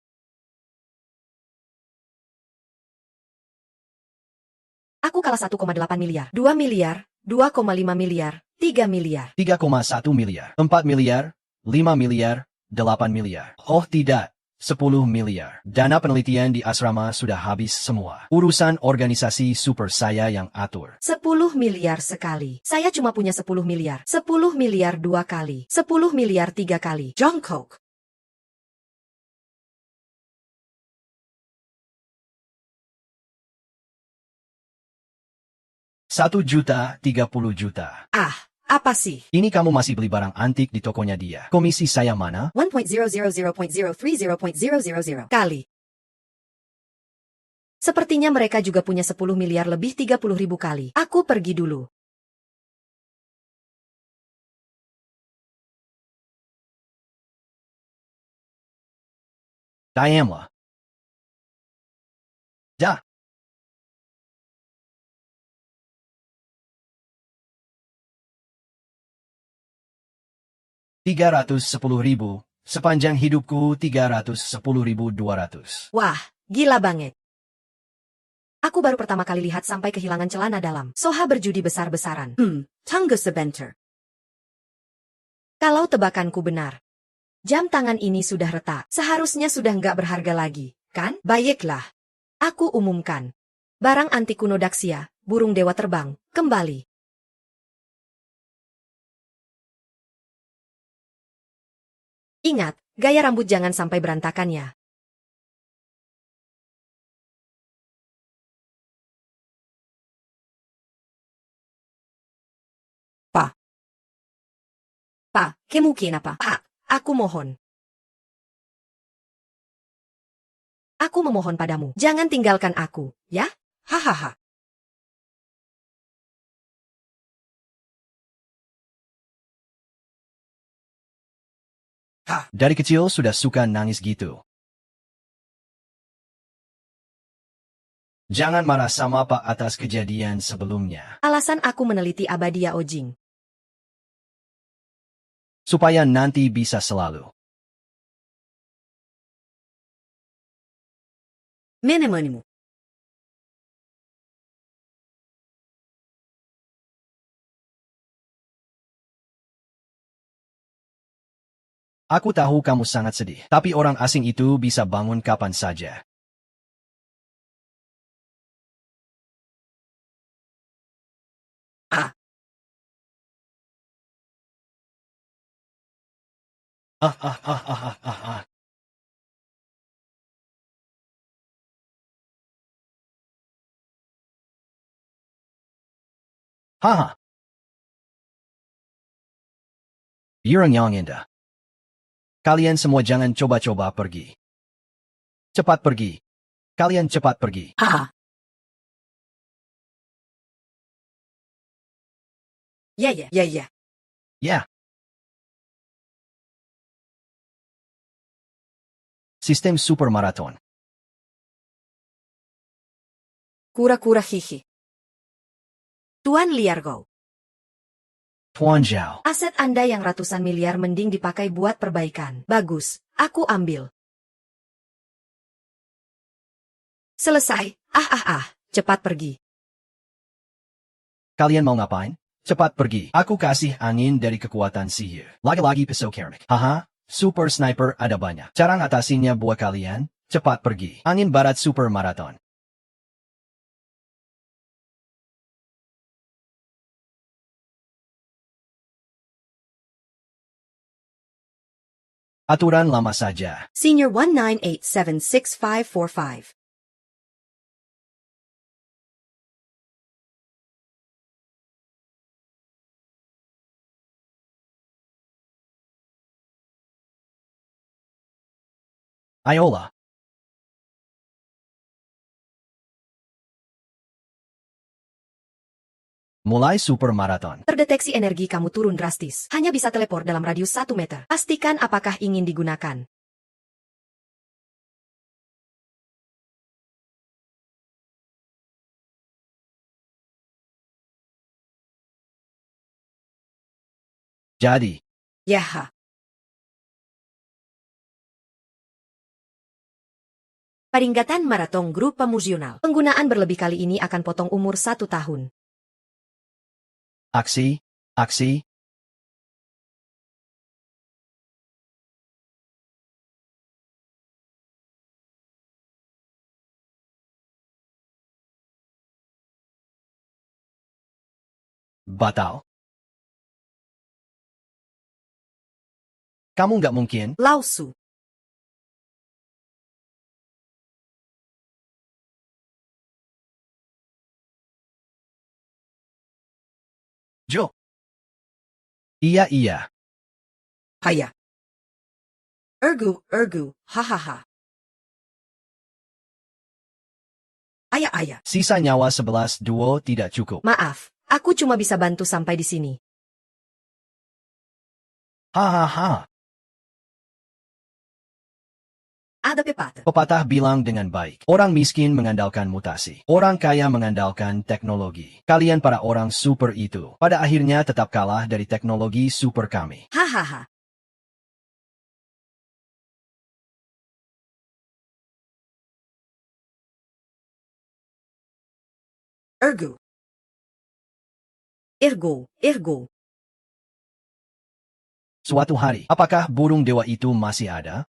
Aku kalah 1,8 miliar, 2 miliar, 2,5 miliar, 3 miliar. 3,1 miliar, 4 miliar, 5 miliar, 8 miliar. Oh tidak, 10 miliar. Dana penelitian di asrama sudah habis semua. Urusan organisasi super saya yang atur. 10 miliar sekali. Saya cuma punya 10 miliar. 10 miliar 2 kali. 10 miliar 3 kali. Jungkook. $1,030,000. Apa sih? Ini kamu masih beli barang antik di tokonya dia. Komisi saya mana? 1.000.030 Kali. Sepertinya mereka juga punya 10 miliar lebih 30.000 kali. Aku pergi dulu. Diamlah. Dah. $310,000. Sepanjang hidupku 310,200. Wah, gila banget. Aku baru pertama kali lihat sampai kehilangan celana dalam. Soha berjudi besar-besaran. Tunggu sebentar. Kalau tebakanku benar, jam tangan ini sudah retak. Seharusnya sudah nggak berharga lagi, kan? Baiklah. Aku umumkan. Barang antik kuno Daxia, burung dewa terbang, kembali. Ingat, gaya rambut jangan sampai berantakan ya. Pak, mungkin apa? Pak, aku mohon. Aku memohon padamu, jangan tinggalkan aku, ya? Hahaha. Dari kecil sudah suka nangis gitu. Jangan marah sama Pak atas kejadian sebelumnya. Alasan aku meneliti Abadia Ojing. Supaya nanti bisa selalu. Menemanimu. Aku tahu kamu sangat sedih, tapi orang asing itu bisa bangun kapan saja. Ah ah ah ah ah ah ah. Haha. Yurang yang indah. Kalian semua jangan coba-coba pergi. Cepat pergi. Kalian cepat pergi. Haha. Yeah, yeah, yeah, yeah. Ya. Sistem super maraton. Kura-kura hihi. Tuan Liargo. Tuan Zhao. Aset Anda yang ratusan miliar mending dipakai buat perbaikan. Bagus, aku ambil. Selesai. Cepat pergi. Kalian mau ngapain? Cepat pergi. Aku kasih angin dari kekuatan sihir. Lagi-lagi pisau keramik. Haha, super sniper ada banyak. Cara ngatasinnya buat kalian, cepat pergi. Angin barat super maraton. Aturan lama saja. Senior 19876545. Ayola. Mulai super maraton. Terdeteksi energi kamu turun drastis. Hanya bisa teleport dalam radius 1 meter. Pastikan apakah ingin digunakan. Jadi, Yaha. Peringatan maraton grup pemusional. Penggunaan berlebih kali ini akan potong umur 1 tahun. aksi, aksi. Batal. Kamu nggak mungkin. Lausu. Jo. Iya iya. Haya. Ergu. Hahaha. Aya. Sisa nyawa 11 duo tidak cukup. Maaf, aku cuma bisa bantu sampai di sini. Hahaha. Ada pepatah. Pepatah bilang dengan baik. Orang miskin mengandalkan mutasi. Orang kaya mengandalkan teknologi. Kalian para orang super itu, pada akhirnya tetap kalah dari teknologi super kami. Hahaha. Ergu. Ergo. Suatu hari, apakah burung dewa itu masih ada?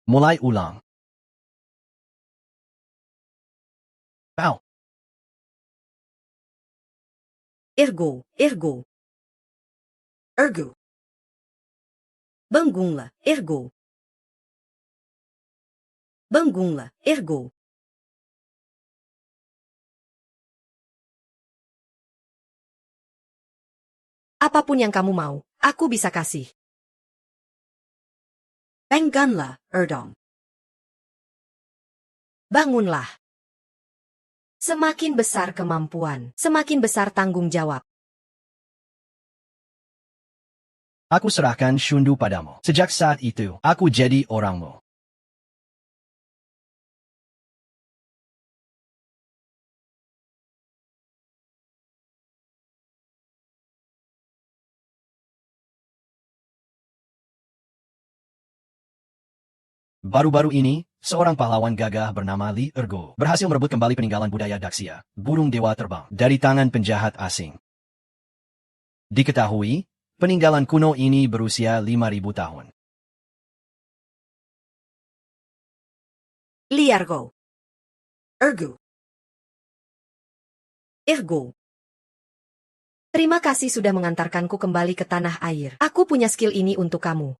Mulai ulang. Pow. Ergo. Ergu. Bangungla. Ergo. Apapun yang kamu mau, aku bisa kasih. Banggunla. Erdong. Bangunlah. Semakin besar kemampuan, semakin besar tanggung jawab. Aku serahkan Shundu padamu. Sejak saat itu, aku jadi orangmu. Baru-baru ini, seorang pahlawan gagah bernama Li Ergo berhasil merebut kembali peninggalan budaya Daxia, burung dewa terbang, dari tangan penjahat asing. Diketahui, Peninggalan kuno ini berusia 5.000 tahun. Liargo. Ergu. Ergo. Terima kasih sudah mengantarkanku kembali ke tanah air. Aku punya skill ini untuk kamu.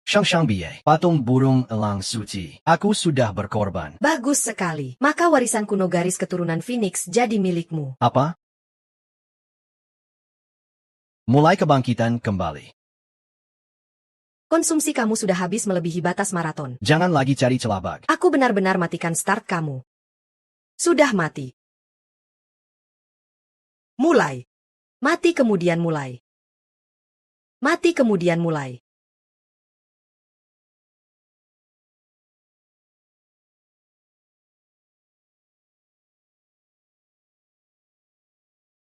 Shangshangbiye, patung burung elang suci. Aku sudah berkorban. Bagus sekali. Maka warisan kuno garis keturunan Phoenix jadi milikmu. Apa? Mulai kebangkitan kembali. Konsumsi kamu sudah habis melebihi batas maraton. Jangan lagi cari celah bug. Aku benar-benar matikan start kamu. Sudah mati. Mulai. Mati kemudian mulai. Mati kemudian mulai.